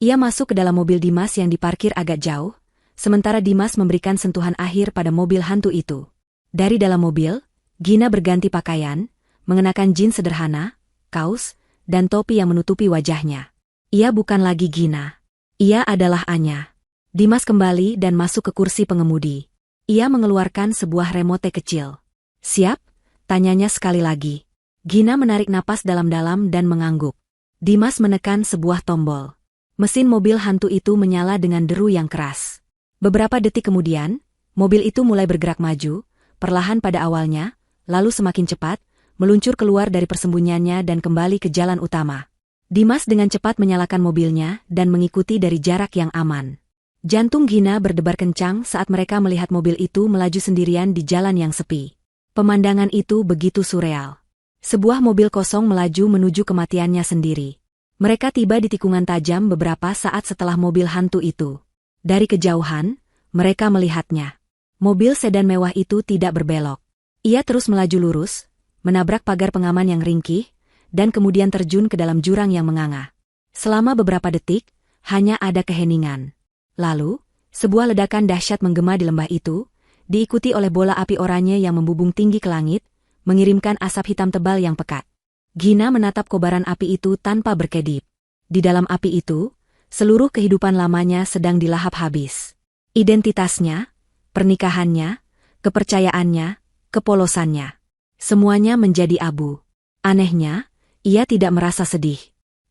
Ia masuk ke dalam mobil Dimas yang diparkir agak jauh, sementara Dimas memberikan sentuhan akhir pada mobil hantu itu. Dari dalam mobil, Gina berganti pakaian, mengenakan jeans sederhana, kaos, dan topi yang menutupi wajahnya. Ia bukan lagi Gina. Ia adalah Anya. Dimas kembali dan masuk ke kursi pengemudi. Ia mengeluarkan sebuah remote kecil. Siap? Tanyanya sekali lagi. Gina menarik napas dalam-dalam dan mengangguk. Dimas menekan sebuah tombol. Mesin mobil hantu itu menyala dengan deru yang keras. Beberapa detik kemudian, mobil itu mulai bergerak maju, perlahan pada awalnya, lalu semakin cepat, meluncur keluar dari persembunyiannya dan kembali ke jalan utama. Dimas dengan cepat menyalakan mobilnya dan mengikuti dari jarak yang aman. Jantung Gina berdebar kencang saat mereka melihat mobil itu melaju sendirian di jalan yang sepi. Pemandangan itu begitu surreal. Sebuah mobil kosong melaju menuju kematiannya sendiri. Mereka tiba di tikungan tajam beberapa saat setelah mobil hantu itu. Dari kejauhan, mereka melihatnya. Mobil sedan mewah itu tidak berbelok. Ia terus melaju lurus, menabrak pagar pengaman yang ringkih, dan kemudian terjun ke dalam jurang yang menganga. Selama beberapa detik, hanya ada keheningan. Lalu, sebuah ledakan dahsyat menggema di lembah itu, diikuti oleh bola api oranye yang membubung tinggi ke langit, mengirimkan asap hitam tebal yang pekat. Gina menatap kobaran api itu tanpa berkedip. Di dalam api itu, seluruh kehidupan lamanya sedang dilahap habis. Identitasnya, pernikahannya, kepercayaannya, kepolosannya. Semuanya menjadi abu. Anehnya, ia tidak merasa sedih.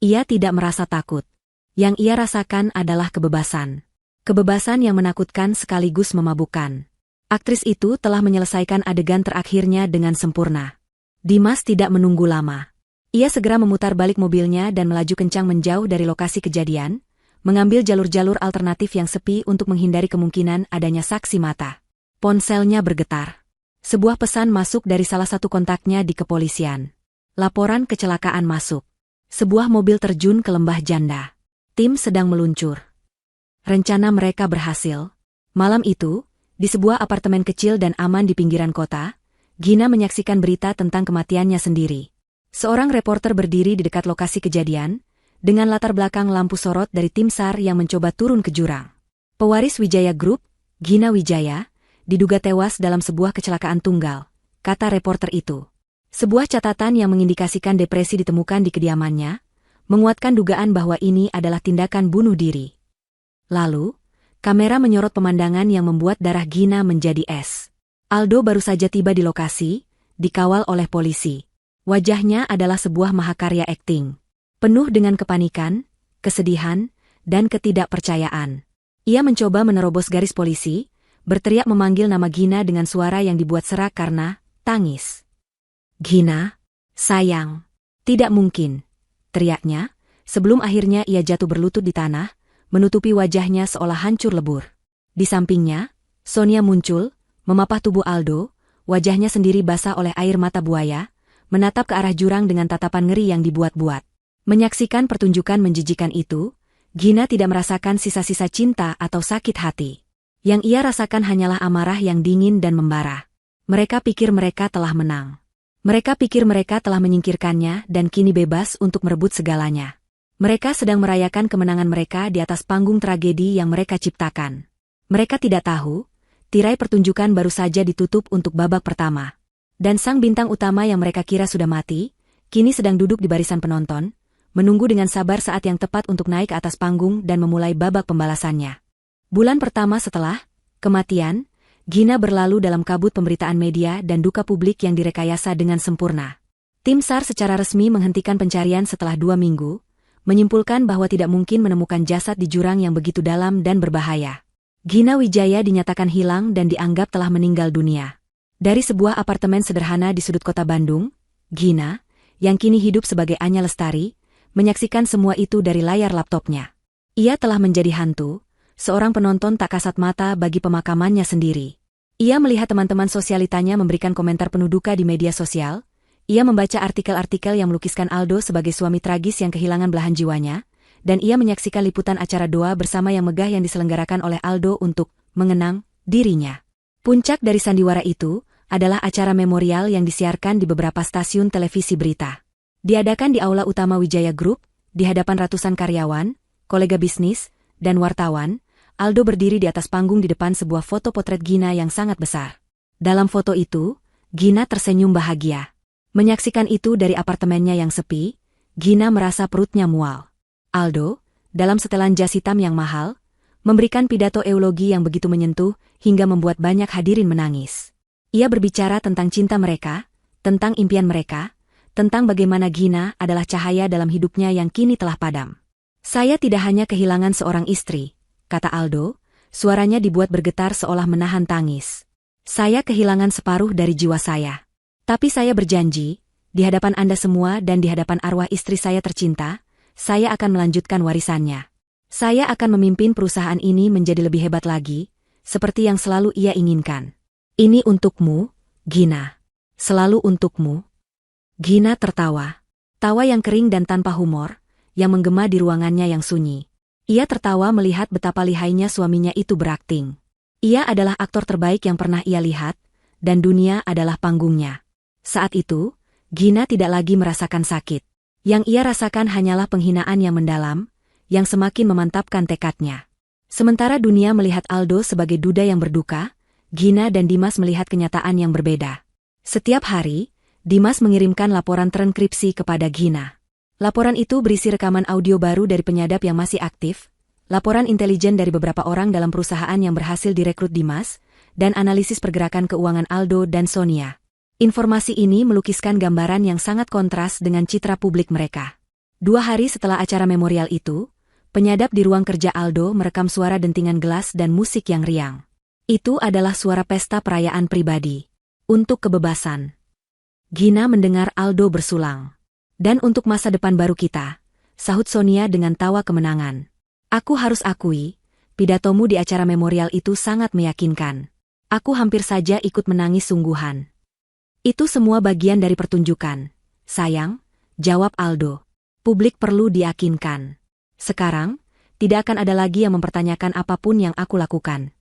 Ia tidak merasa takut. Yang ia rasakan adalah kebebasan. Kebebasan yang menakutkan sekaligus memabukkan. Aktris itu telah menyelesaikan adegan terakhirnya dengan sempurna. Dimas tidak menunggu lama. Ia segera memutar balik mobilnya dan melaju kencang menjauh dari lokasi kejadian, mengambil jalur-jalur alternatif yang sepi untuk menghindari kemungkinan adanya saksi mata. Ponselnya bergetar. Sebuah pesan masuk dari salah satu kontaknya di kepolisian. Laporan kecelakaan masuk. Sebuah mobil terjun ke lembah janda. Tim sedang meluncur. Rencana mereka berhasil. Malam itu, di sebuah apartemen kecil dan aman di pinggiran kota, Gina menyaksikan berita tentang kematiannya sendiri. Seorang reporter berdiri di dekat lokasi kejadian, dengan latar belakang lampu sorot dari tim SAR yang mencoba turun ke jurang. Pewaris Wijaya Group, Gina Wijaya, diduga tewas dalam sebuah kecelakaan tunggal, kata reporter itu. Sebuah catatan yang mengindikasikan depresi ditemukan di kediamannya, menguatkan dugaan bahwa ini adalah tindakan bunuh diri. Lalu, kamera menyorot pemandangan yang membuat darah Gina menjadi es. Aldo baru saja tiba di lokasi, dikawal oleh polisi. Wajahnya adalah sebuah mahakarya akting. Penuh dengan kepanikan, kesedihan, dan ketidakpercayaan. Ia mencoba menerobos garis polisi, berteriak memanggil nama Gina dengan suara yang dibuat serak karena tangis. "Gina, sayang." "Tidak mungkin," teriaknya, sebelum akhirnya ia jatuh berlutut di tanah, menutupi wajahnya seolah hancur lebur. Di sampingnya, Sonia muncul, memapah tubuh Aldo, wajahnya sendiri basah oleh air mata buaya, menatap ke arah jurang dengan tatapan ngeri yang dibuat-buat. Menyaksikan pertunjukan menjijikan itu, Gina tidak merasakan sisa-sisa cinta atau sakit hati. Yang ia rasakan hanyalah amarah yang dingin dan membara. Mereka pikir mereka telah menang. Mereka pikir mereka telah menyingkirkannya dan kini bebas untuk merebut segalanya. Mereka sedang merayakan kemenangan mereka di atas panggung tragedi yang mereka ciptakan. Mereka tidak tahu, tirai pertunjukan baru saja ditutup untuk babak pertama. Dan sang bintang utama yang mereka kira sudah mati, kini sedang duduk di barisan penonton, menunggu dengan sabar saat yang tepat untuk naik ke atas panggung dan memulai babak pembalasannya. Bulan pertama setelah kematian, Gina berlalu dalam kabut pemberitaan media dan duka publik yang direkayasa dengan sempurna. Tim SAR secara resmi menghentikan pencarian setelah 2 minggu, menyimpulkan bahwa tidak mungkin menemukan jasad di jurang yang begitu dalam dan berbahaya. Gina Wijaya dinyatakan hilang dan dianggap telah meninggal dunia. Dari sebuah apartemen sederhana di sudut kota Bandung, Gina, yang kini hidup sebagai Anya Lestari, menyaksikan semua itu dari layar laptopnya. Ia telah menjadi hantu, seorang penonton tak kasat mata bagi pemakamannya sendiri. Ia melihat teman-teman sosialitanya memberikan komentar penuh duka di media sosial. Ia membaca artikel-artikel yang melukiskan Aldo sebagai suami tragis yang kehilangan belahan jiwanya, dan ia menyaksikan liputan acara doa bersama yang megah yang diselenggarakan oleh Aldo untuk mengenang dirinya. Puncak dari sandiwara itu adalah acara memorial yang disiarkan di beberapa stasiun televisi berita. Diadakan di Aula Utama Wijaya Group, di hadapan ratusan karyawan, kolega bisnis, dan wartawan, Aldo berdiri di atas panggung di depan sebuah foto potret Gina yang sangat besar. Dalam foto itu, Gina tersenyum bahagia. Menyaksikan itu dari apartemennya yang sepi, Gina merasa perutnya mual. Aldo, dalam setelan jas hitam yang mahal, memberikan pidato eulogi yang begitu menyentuh hingga membuat banyak hadirin menangis. Ia berbicara tentang cinta mereka, tentang impian mereka, tentang bagaimana Gina adalah cahaya dalam hidupnya yang kini telah padam. "Saya tidak hanya kehilangan seorang istri," kata Aldo, suaranya dibuat bergetar seolah menahan tangis. "Saya kehilangan separuh dari jiwa saya. Tapi saya berjanji, di hadapan Anda semua dan di hadapan arwah istri saya tercinta, saya akan melanjutkan warisannya. Saya akan memimpin perusahaan ini menjadi lebih hebat lagi, seperti yang selalu ia inginkan. Ini untukmu, Gina. Selalu untukmu." Gina tertawa. Tawa yang kering dan tanpa humor, yang menggema di ruangannya yang sunyi. Ia tertawa melihat betapa lihainya suaminya itu berakting. Ia adalah aktor terbaik yang pernah ia lihat, dan dunia adalah panggungnya. Saat itu, Gina tidak lagi merasakan sakit. Yang ia rasakan hanyalah penghinaan yang mendalam, yang semakin memantapkan tekadnya. Sementara dunia melihat Aldo sebagai duda yang berduka, Gina dan Dimas melihat kenyataan yang berbeda. Setiap hari, Dimas mengirimkan laporan transkripsi kepada Gina. Laporan itu berisi rekaman audio baru dari penyadap yang masih aktif, laporan intelijen dari beberapa orang dalam perusahaan yang berhasil direkrut Dimas, dan analisis pergerakan keuangan Aldo dan Sonia. Informasi ini melukiskan gambaran yang sangat kontras dengan citra publik mereka. 2 hari setelah acara memorial itu, penyadap di ruang kerja Aldo merekam suara dentingan gelas dan musik yang riang. Itu adalah suara pesta perayaan pribadi. Untuk kebebasan. Gina mendengar Aldo bersulang. "Dan untuk masa depan baru kita," sahut Sonia dengan tawa kemenangan. "Aku harus akui, pidatomu di acara memorial itu sangat meyakinkan. Aku hampir saja ikut menangis sungguhan." "Itu semua bagian dari pertunjukan, sayang," jawab Aldo. "Publik perlu diyakinkan. Sekarang, tidak akan ada lagi yang mempertanyakan apapun yang aku lakukan."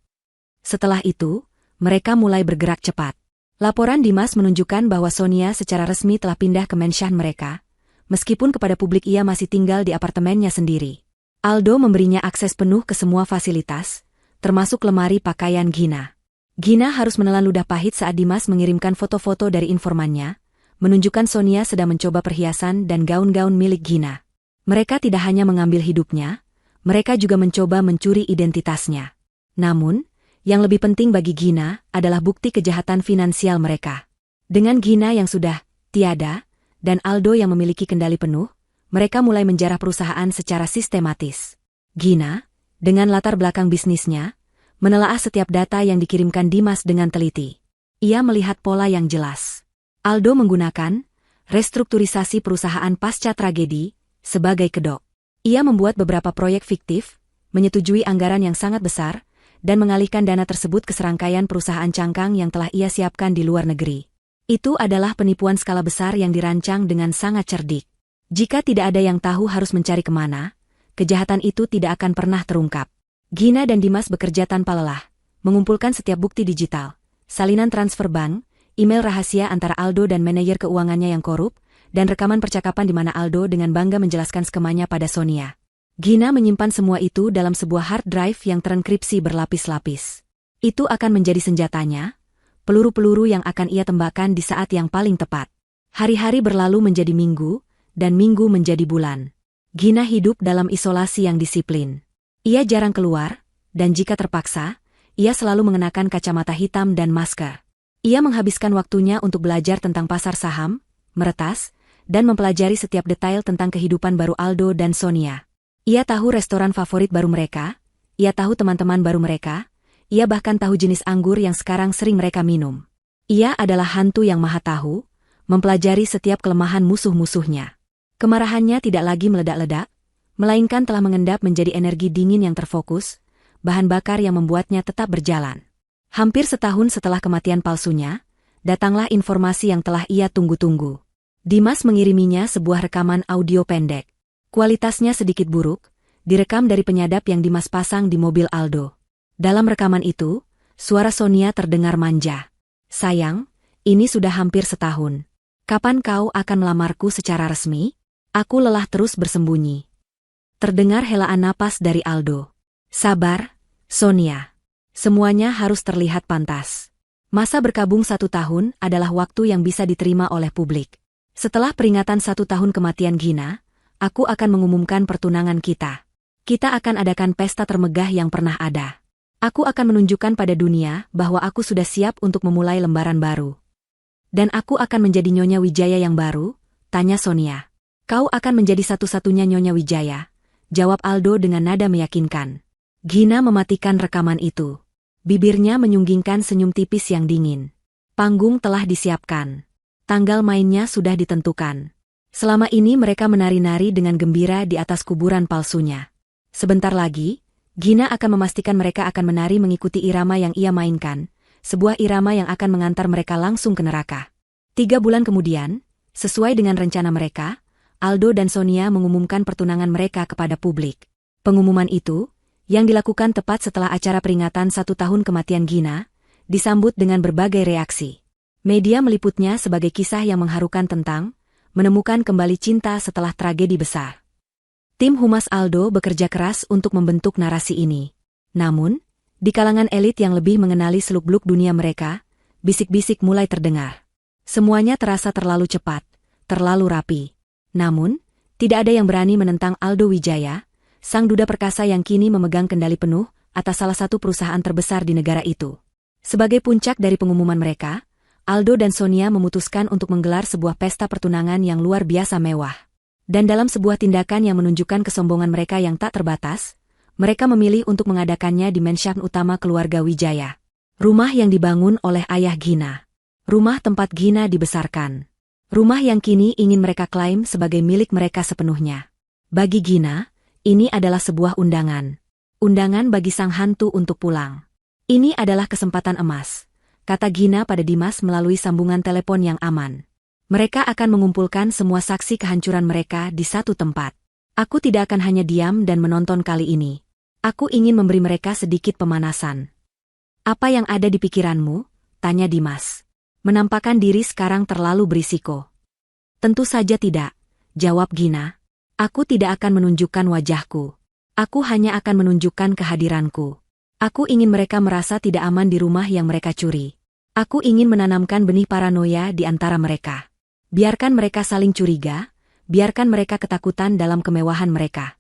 Setelah itu, mereka mulai bergerak cepat. Laporan Dimas menunjukkan bahwa Sonia secara resmi telah pindah ke mansion mereka, meskipun kepada publik ia masih tinggal di apartemennya sendiri. Aldo memberinya akses penuh ke semua fasilitas, termasuk lemari pakaian Gina. Gina harus menelan ludah pahit saat Dimas mengirimkan foto-foto dari informannya, menunjukkan Sonia sedang mencoba perhiasan dan gaun-gaun milik Gina. Mereka tidak hanya mengambil hidupnya, mereka juga mencoba mencuri identitasnya. Namun, yang lebih penting bagi Gina adalah bukti kejahatan finansial mereka. Dengan Gina yang sudah tiada, dan Aldo yang memiliki kendali penuh, mereka mulai menjarah perusahaan secara sistematis. Gina, Dengan latar belakang bisnisnya, menelaah setiap data yang dikirimkan Dimas dengan teliti. Ia melihat pola yang jelas. Aldo menggunakan restrukturisasi perusahaan pasca tragedi sebagai kedok. Ia membuat beberapa proyek fiktif, menyetujui anggaran yang sangat besar, dan mengalihkan dana tersebut ke serangkaian perusahaan cangkang yang telah ia siapkan di luar negeri. Itu adalah penipuan skala besar yang dirancang dengan sangat cerdik. Jika tidak ada yang tahu harus mencari kemana, kejahatan itu tidak akan pernah terungkap. Gina dan Dimas bekerja tanpa lelah, mengumpulkan setiap bukti digital, salinan transfer bank, email rahasia antara Aldo dan manajer keuangannya yang korup, dan rekaman percakapan di mana Aldo dengan bangga menjelaskan skemanya pada Sonia. Gina menyimpan semua itu dalam sebuah hard drive yang terenkripsi berlapis-lapis. Itu akan menjadi senjatanya, peluru-peluru yang akan ia tembakkan di saat yang paling tepat. Hari-hari berlalu menjadi minggu, dan minggu menjadi bulan. Gina hidup dalam isolasi yang disiplin. Ia jarang keluar, dan jika terpaksa, ia selalu mengenakan kacamata hitam dan masker. Ia menghabiskan waktunya untuk belajar tentang pasar saham, meretas, dan mempelajari setiap detail tentang kehidupan baru Aldo dan Sonia. Ia tahu restoran favorit baru mereka, ia tahu teman-teman baru mereka, ia bahkan tahu jenis anggur yang sekarang sering mereka minum. Ia adalah hantu yang maha tahu, mempelajari setiap kelemahan musuh-musuhnya. Kemarahannya tidak lagi meledak-ledak, melainkan telah mengendap menjadi energi dingin yang terfokus, bahan bakar yang membuatnya tetap berjalan. Hampir setahun setelah kematian palsunya, datanglah informasi yang telah ia tunggu-tunggu. Dimas mengiriminya sebuah rekaman audio pendek. Kualitasnya sedikit buruk, direkam dari penyadap yang Dimas pasang di mobil Aldo. Dalam rekaman itu, suara Sonia terdengar manja. "Sayang, ini sudah hampir setahun. Kapan kau akan melamarku secara resmi? Aku lelah terus bersembunyi." Terdengar helaan napas dari Aldo. "Sabar, Sonia. Semuanya harus terlihat pantas. Masa berkabung 1 tahun adalah waktu yang bisa diterima oleh publik. Setelah peringatan 1 tahun kematian Gina, aku akan mengumumkan pertunangan kita. Kita akan adakan pesta termegah yang pernah ada. Aku akan menunjukkan pada dunia bahwa aku sudah siap untuk memulai lembaran baru." "Dan aku akan menjadi Nyonya Wijaya yang baru?" tanya Sonia. "Kau akan menjadi satu-satunya Nyonya Wijaya," jawab Aldo dengan nada meyakinkan. Gina mematikan rekaman itu. Bibirnya menyunggingkan senyum tipis yang dingin. Panggung telah disiapkan. Tanggal mainnya sudah ditentukan. Selama ini mereka menari-nari dengan gembira di atas kuburan palsunya. Sebentar lagi, Gina akan memastikan mereka akan menari mengikuti irama yang ia mainkan, sebuah irama yang akan mengantar mereka langsung ke neraka. 3 bulan kemudian, sesuai dengan rencana mereka, Aldo dan Sonia mengumumkan pertunangan mereka kepada publik. Pengumuman itu, yang dilakukan tepat setelah acara peringatan 1 tahun kematian Gina, disambut dengan berbagai reaksi. Media meliputnya sebagai kisah yang mengharukan tentang menemukan kembali cinta setelah tragedi besar. Tim humas Aldo bekerja keras untuk membentuk narasi ini. Namun, di kalangan elit yang lebih mengenali seluk-beluk dunia mereka, bisik-bisik mulai terdengar. Semuanya terasa terlalu cepat, terlalu rapi. Namun, tidak ada yang berani menentang Aldo Wijaya, sang duda perkasa yang kini memegang kendali penuh atas salah satu perusahaan terbesar di negara itu. Sebagai puncak dari pengumuman mereka, Aldo dan Sonia memutuskan untuk menggelar sebuah pesta pertunangan yang luar biasa mewah. Dan dalam sebuah tindakan yang menunjukkan kesombongan mereka yang tak terbatas, mereka memilih untuk mengadakannya di mensyan utama keluarga Wijaya. Rumah yang dibangun oleh ayah Gina. Rumah tempat Gina dibesarkan. Rumah yang kini ingin mereka klaim sebagai milik mereka sepenuhnya. Bagi Gina, ini adalah sebuah undangan. Undangan bagi sang hantu untuk pulang. "Ini adalah kesempatan emas," kata Gina pada Dimas melalui sambungan telepon yang aman. "Mereka akan mengumpulkan semua saksi kehancuran mereka di satu tempat. Aku tidak akan hanya diam dan menonton kali ini. Aku ingin memberi mereka sedikit pemanasan." "Apa yang ada di pikiranmu?" tanya Dimas. "Menampakkan diri sekarang terlalu berisiko." "Tentu saja tidak," jawab Gina. "Aku tidak akan menunjukkan wajahku. Aku hanya akan menunjukkan kehadiranku. Aku ingin mereka merasa tidak aman di rumah yang mereka curi. Aku ingin menanamkan benih paranoia di antara mereka. Biarkan mereka saling curiga, biarkan mereka ketakutan dalam kemewahan mereka."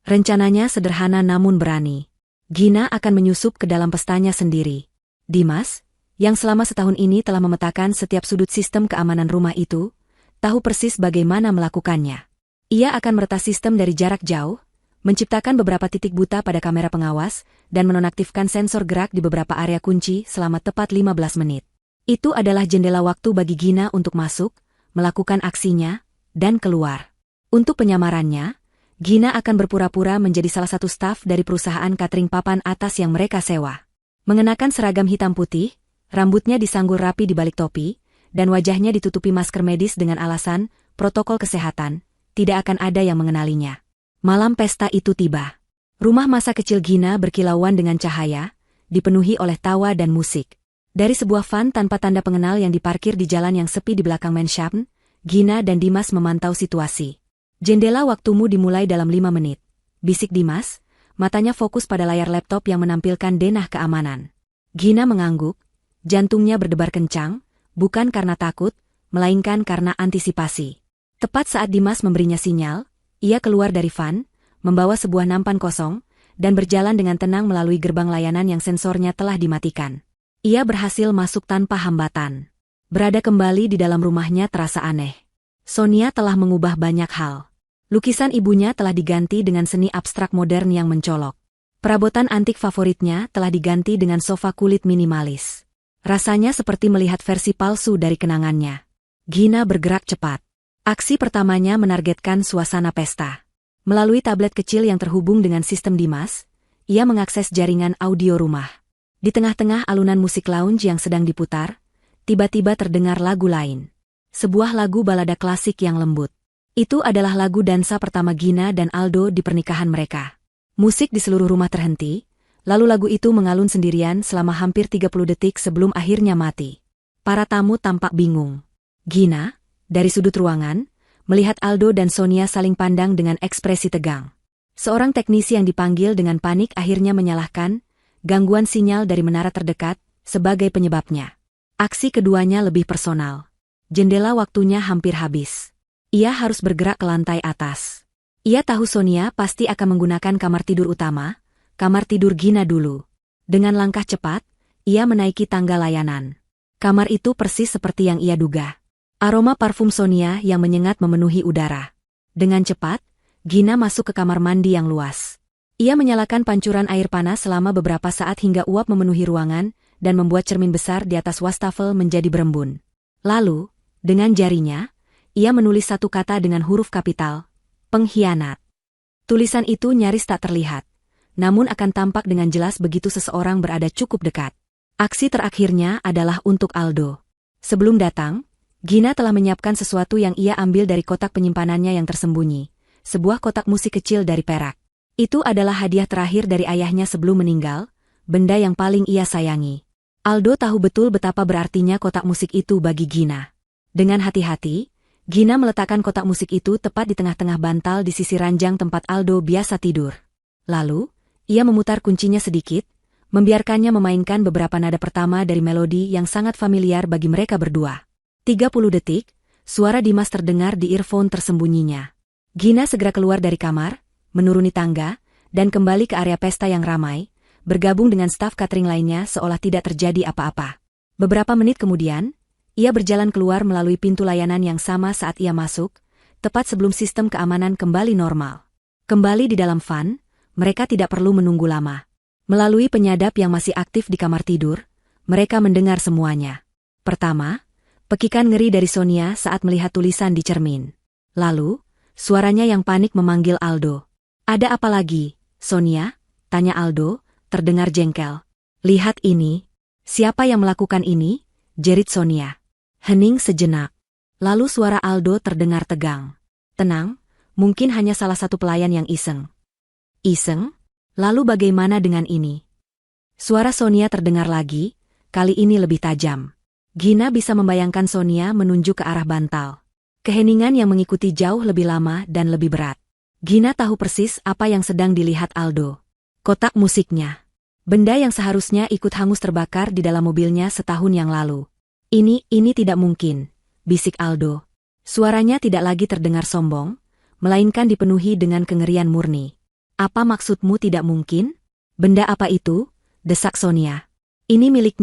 Rencananya sederhana namun berani. Gina akan menyusup ke dalam pestanya sendiri. Dimas, yang selama setahun ini telah memetakan setiap sudut sistem keamanan rumah itu, tahu persis bagaimana melakukannya. Ia akan meretas sistem dari jarak jauh, menciptakan beberapa titik buta pada kamera pengawas, dan menonaktifkan sensor gerak di beberapa area kunci selama tepat 15 menit. Itu adalah jendela waktu bagi Gina untuk masuk, melakukan aksinya, dan keluar. Untuk penyamarannya, Gina akan berpura-pura menjadi salah satu staf dari perusahaan catering papan atas yang mereka sewa. Mengenakan seragam hitam putih, rambutnya disanggul rapi di balik topi, dan wajahnya ditutupi masker medis dengan alasan protokol kesehatan, tidak akan ada yang mengenalinya. Malam pesta itu tiba. Rumah masa kecil Gina berkilauan dengan cahaya, dipenuhi oleh tawa dan musik. Dari sebuah van tanpa tanda pengenal yang diparkir di jalan yang sepi di belakang Mansion, Gina dan Dimas memantau situasi. Jendela waktumu dimulai dalam 5 menit. Bisik Dimas, matanya fokus pada layar laptop yang menampilkan denah keamanan. Gina mengangguk, jantungnya berdebar kencang, bukan karena takut, melainkan karena antisipasi. Tepat saat Dimas memberinya sinyal, ia keluar dari van, membawa sebuah nampan kosong, dan berjalan dengan tenang melalui gerbang layanan yang sensornya telah dimatikan. Ia berhasil masuk tanpa hambatan. Berada kembali di dalam rumahnya terasa aneh. Sonia telah mengubah banyak hal. Lukisan ibunya telah diganti dengan seni abstrak modern yang mencolok. Perabotan antik favoritnya telah diganti dengan sofa kulit minimalis. Rasanya seperti melihat versi palsu dari kenangannya. Gina bergerak cepat. Aksi pertamanya menargetkan suasana pesta. Melalui tablet kecil yang terhubung dengan sistem Dimas, ia mengakses jaringan audio rumah. Di tengah-tengah alunan musik lounge yang sedang diputar, tiba-tiba terdengar lagu lain. Sebuah lagu balada klasik yang lembut. Itu adalah lagu dansa pertama Gina dan Aldo di pernikahan mereka. Musik di seluruh rumah terhenti, lalu lagu itu mengalun sendirian selama hampir 30 detik sebelum akhirnya mati. Para tamu tampak bingung. Gina, dari sudut ruangan, melihat Aldo dan Sonia saling pandang dengan ekspresi tegang. Seorang teknisi yang dipanggil dengan panik akhirnya menyalahkan gangguan sinyal dari menara terdekat sebagai penyebabnya. Aksi keduanya lebih personal. Jendela waktunya hampir habis. Ia harus bergerak ke lantai atas. Ia tahu Sonia pasti akan menggunakan kamar tidur utama, kamar tidur Gina dulu. Dengan langkah cepat, ia menaiki tangga layanan. Kamar itu persis seperti yang ia duga. Aroma parfum Sonia yang menyengat memenuhi udara. Dengan cepat, Gina masuk ke kamar mandi yang luas. Ia menyalakan pancuran air panas selama beberapa saat hingga uap memenuhi ruangan dan membuat cermin besar di atas wastafel menjadi berembun. Lalu, dengan jarinya, ia menulis satu kata dengan huruf kapital, pengkhianat. Tulisan itu nyaris tak terlihat, namun akan tampak dengan jelas begitu seseorang berada cukup dekat. Aksi terakhirnya adalah untuk Aldo. Sebelum datang, Gina telah menyiapkan sesuatu yang ia ambil dari kotak penyimpanannya yang tersembunyi, sebuah kotak musik kecil dari perak. Itu adalah hadiah terakhir dari ayahnya sebelum meninggal, benda yang paling ia sayangi. Aldo tahu betul betapa berartinya kotak musik itu bagi Gina. Dengan hati-hati, Gina meletakkan kotak musik itu tepat di tengah-tengah bantal di sisi ranjang tempat Aldo biasa tidur. Lalu, ia memutar kuncinya sedikit, membiarkannya memainkan beberapa nada pertama dari melodi yang sangat familiar bagi mereka berdua. 30 detik, suara Dimas terdengar di earphone tersembunyinya. Gina segera keluar dari kamar, menuruni tangga, dan kembali ke area pesta yang ramai, bergabung dengan staf catering lainnya seolah tidak terjadi apa-apa. Beberapa menit kemudian, ia berjalan keluar melalui pintu layanan yang sama saat ia masuk, tepat sebelum sistem keamanan kembali normal. Kembali di dalam van, mereka tidak perlu menunggu lama. Melalui penyadap yang masih aktif di kamar tidur, mereka mendengar semuanya. Pertama, pekikan ngeri dari Sonia saat melihat tulisan di cermin. Lalu, suaranya yang panik memanggil Aldo. "Ada apa lagi, Sonia?" tanya Aldo, terdengar jengkel. "Lihat ini. Siapa yang melakukan ini?" jerit Sonia. Hening sejenak. Lalu suara Aldo terdengar tegang. "Tenang, mungkin hanya salah satu pelayan yang iseng." "Iseng? Lalu bagaimana dengan ini?" Suara Sonia terdengar lagi, kali ini lebih tajam. Gina bisa membayangkan Sonia menunjuk ke arah bantal. Keheningan yang mengikuti jauh lebih lama dan lebih berat. Gina tahu persis apa yang sedang dilihat Aldo. Kotak musiknya. Benda yang seharusnya ikut hangus terbakar di dalam mobilnya setahun yang lalu. Ini tidak mungkin," bisik Aldo. Suaranya tidak lagi terdengar sombong, melainkan dipenuhi dengan kengerian murni. "Apa maksudmu tidak mungkin? Benda apa itu?" desak Sonia. Ini milik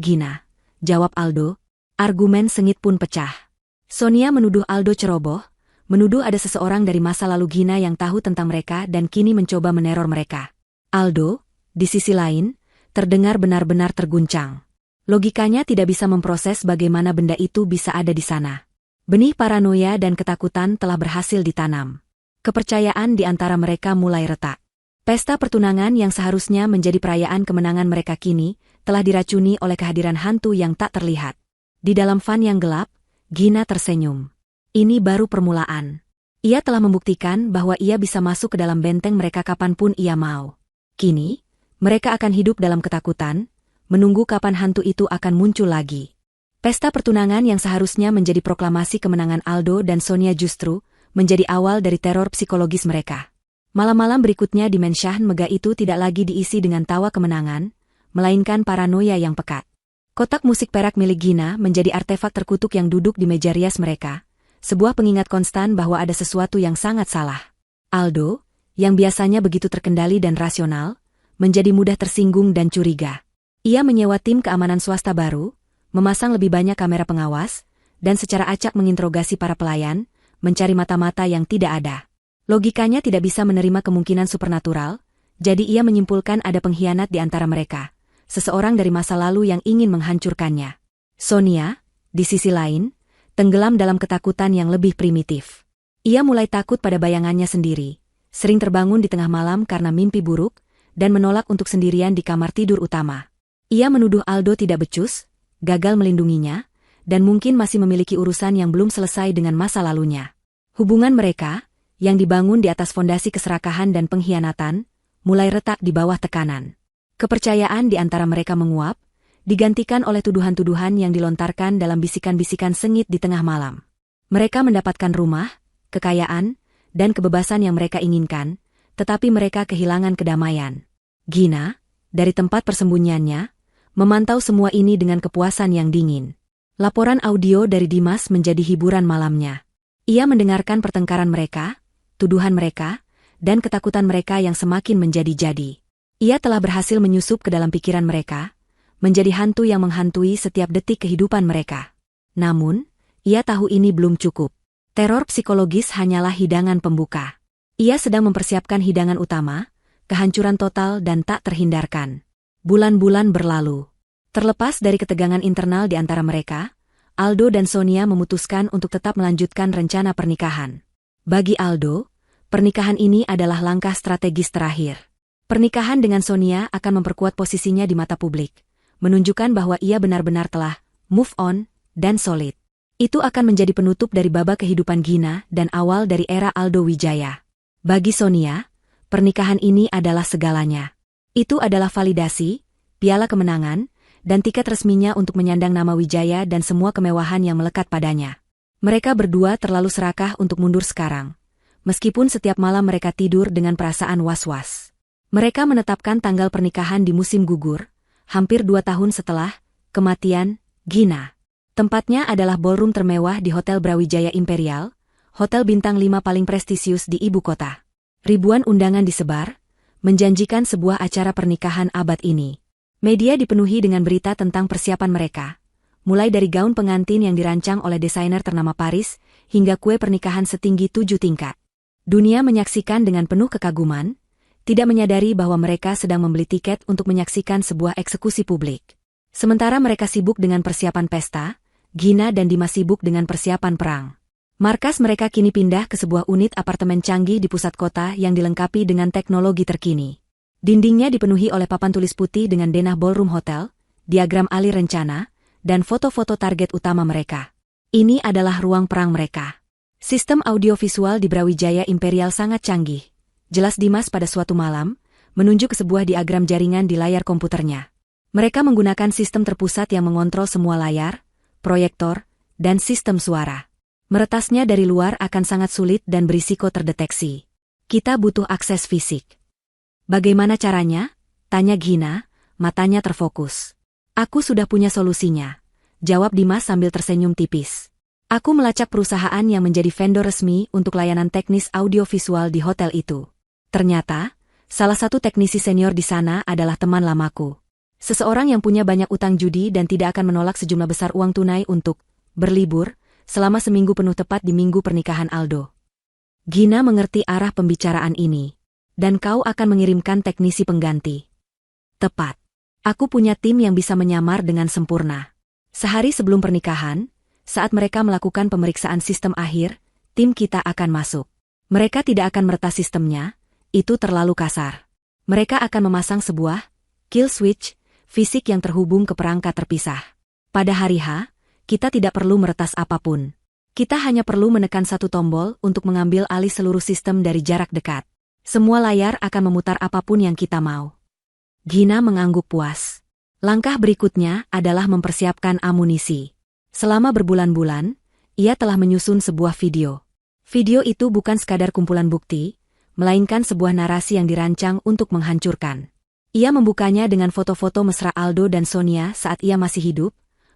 Gina," jawab Aldo. Argumen sengit pun pecah. Sonia menuduh Aldo ceroboh, menuduh ada seseorang dari masa lalu Gina yang tahu tentang mereka dan kini mencoba meneror mereka. Aldo, di sisi lain, terdengar benar-benar terguncang. Logikanya tidak bisa memproses bagaimana benda itu bisa ada di sana. Benih paranoia dan ketakutan telah berhasil ditanam. Kepercayaan di antara mereka mulai retak. Pesta pertunangan yang seharusnya menjadi perayaan kemenangan mereka kini telah diracuni oleh kehadiran hantu yang tak terlihat. Di dalam van yang gelap, Gina tersenyum. Ini baru permulaan. Ia telah membuktikan bahwa ia bisa masuk ke dalam benteng mereka kapanpun ia mau. Kini, mereka akan hidup dalam ketakutan, menunggu kapan hantu itu akan muncul lagi. Pesta pertunangan yang seharusnya menjadi proklamasi kemenangan Aldo dan Sonia justru menjadi awal dari teror psikologis mereka. Malam-malam berikutnya di Mansion megah itu tidak lagi diisi dengan tawa kemenangan, melainkan paranoia yang pekat. Kotak musik perak milik Gina menjadi artefak terkutuk yang duduk di meja rias mereka, sebuah pengingat konstan bahwa ada sesuatu yang sangat salah. Aldo, yang biasanya begitu terkendali dan rasional, menjadi mudah tersinggung dan curiga. Ia menyewa tim keamanan swasta baru, memasang lebih banyak kamera pengawas, dan secara acak menginterogasi para pelayan, mencari mata-mata yang tidak ada. Logikanya tidak bisa menerima kemungkinan supernatural, jadi ia menyimpulkan ada pengkhianat di antara mereka, seseorang dari masa lalu yang ingin menghancurkannya. Sonia, di sisi lain, tenggelam dalam ketakutan yang lebih primitif. Ia mulai takut pada bayangannya sendiri, sering terbangun di tengah malam karena mimpi buruk, dan menolak untuk sendirian di kamar tidur utama. Ia menuduh Aldo tidak becus, gagal melindunginya, dan mungkin masih memiliki urusan yang belum selesai dengan masa lalunya. Hubungan mereka, yang dibangun di atas fondasi keserakahan dan pengkhianatan, mulai retak di bawah tekanan. Kepercayaan di antara mereka menguap, digantikan oleh tuduhan-tuduhan yang dilontarkan dalam bisikan-bisikan sengit di tengah malam. Mereka mendapatkan rumah, kekayaan, dan kebebasan yang mereka inginkan, tetapi mereka kehilangan kedamaian. Gina, dari tempat persembunyiannya, memantau semua ini dengan kepuasan yang dingin. Laporan audio dari Dimas menjadi hiburan malamnya. Ia mendengarkan pertengkaran mereka, tuduhan mereka, dan ketakutan mereka yang semakin menjadi-jadi. Ia telah berhasil menyusup ke dalam pikiran mereka, menjadi hantu yang menghantui setiap detik kehidupan mereka. Namun, ia tahu ini belum cukup. Teror psikologis hanyalah hidangan pembuka. Ia sedang mempersiapkan hidangan utama, kehancuran total dan tak terhindarkan. Bulan-bulan berlalu. Terlepas dari ketegangan internal di antara mereka, Aldo dan Sonia memutuskan untuk tetap melanjutkan rencana pernikahan. Bagi Aldo, pernikahan ini adalah langkah strategis terakhir. Pernikahan dengan Sonia akan memperkuat posisinya di mata publik, menunjukkan bahwa ia benar-benar telah move on dan solid. Itu akan menjadi penutup dari babak kehidupan Gina dan awal dari era Aldo Wijaya. Bagi Sonia, pernikahan ini adalah segalanya. Itu adalah validasi, piala kemenangan, dan tiket resminya untuk menyandang nama Wijaya dan semua kemewahan yang melekat padanya. Mereka berdua terlalu serakah untuk mundur sekarang, meskipun setiap malam mereka tidur dengan perasaan was-was. Mereka menetapkan tanggal pernikahan di musim gugur, hampir 2 tahun setelah kematian Gina. Tempatnya adalah ballroom termewah di Hotel Brawijaya Imperial, hotel bintang 5 paling prestisius di ibu kota. Ribuan undangan disebar, menjanjikan sebuah acara pernikahan abad ini. Media dipenuhi dengan berita tentang persiapan mereka, mulai dari gaun pengantin yang dirancang oleh desainer ternama Paris, hingga kue pernikahan setinggi 7 tingkat. Dunia menyaksikan dengan penuh kekaguman, tidak menyadari bahwa mereka sedang membeli tiket untuk menyaksikan sebuah eksekusi publik. Sementara mereka sibuk dengan persiapan pesta, Gina dan Dimas sibuk dengan persiapan perang. Markas mereka kini pindah ke sebuah unit apartemen canggih di pusat kota yang dilengkapi dengan teknologi terkini. Dindingnya dipenuhi oleh papan tulis putih dengan denah ballroom hotel, diagram alih rencana, dan foto-foto target utama mereka. Ini adalah ruang perang mereka. Sistem audiovisual di Brawijaya Imperial sangat canggih. Jelas Dimas pada suatu malam, menunjuk ke sebuah diagram jaringan di layar komputernya. Mereka menggunakan sistem terpusat yang mengontrol semua layar, proyektor, dan sistem suara. Meretasnya dari luar akan sangat sulit dan berisiko terdeteksi. Kita butuh akses fisik. Bagaimana caranya? Tanya Gina, matanya terfokus. Aku sudah punya solusinya, jawab Dimas sambil tersenyum tipis. Aku melacak perusahaan yang menjadi vendor resmi untuk layanan teknis audiovisual di hotel itu. Ternyata, salah satu teknisi senior di sana adalah teman lamaku. Seseorang yang punya banyak utang judi dan tidak akan menolak sejumlah besar uang tunai untuk berlibur selama seminggu penuh tepat di minggu pernikahan Aldo. Gina mengerti arah pembicaraan ini. Dan kau akan mengirimkan teknisi pengganti. Tepat. Aku punya tim yang bisa menyamar dengan sempurna. Sehari sebelum pernikahan, saat mereka melakukan pemeriksaan sistem akhir, tim kita akan masuk. Mereka tidak akan meretas sistemnya, itu terlalu kasar. Mereka akan memasang sebuah kill switch fisik yang terhubung ke perangkat terpisah. Pada hari H, kita tidak perlu meretas apapun. Kita hanya perlu menekan satu tombol untuk mengambil alih seluruh sistem dari jarak dekat. Semua layar akan memutar apapun yang kita mau. Gina mengangguk puas. Langkah berikutnya adalah mempersiapkan amunisi. Selama berbulan-bulan, ia telah menyusun sebuah video. Video itu bukan sekadar kumpulan bukti, melainkan sebuah narasi yang dirancang untuk menghancurkan. Ia membukanya dengan foto-foto mesra Aldo dan Sonia saat ia masih hidup,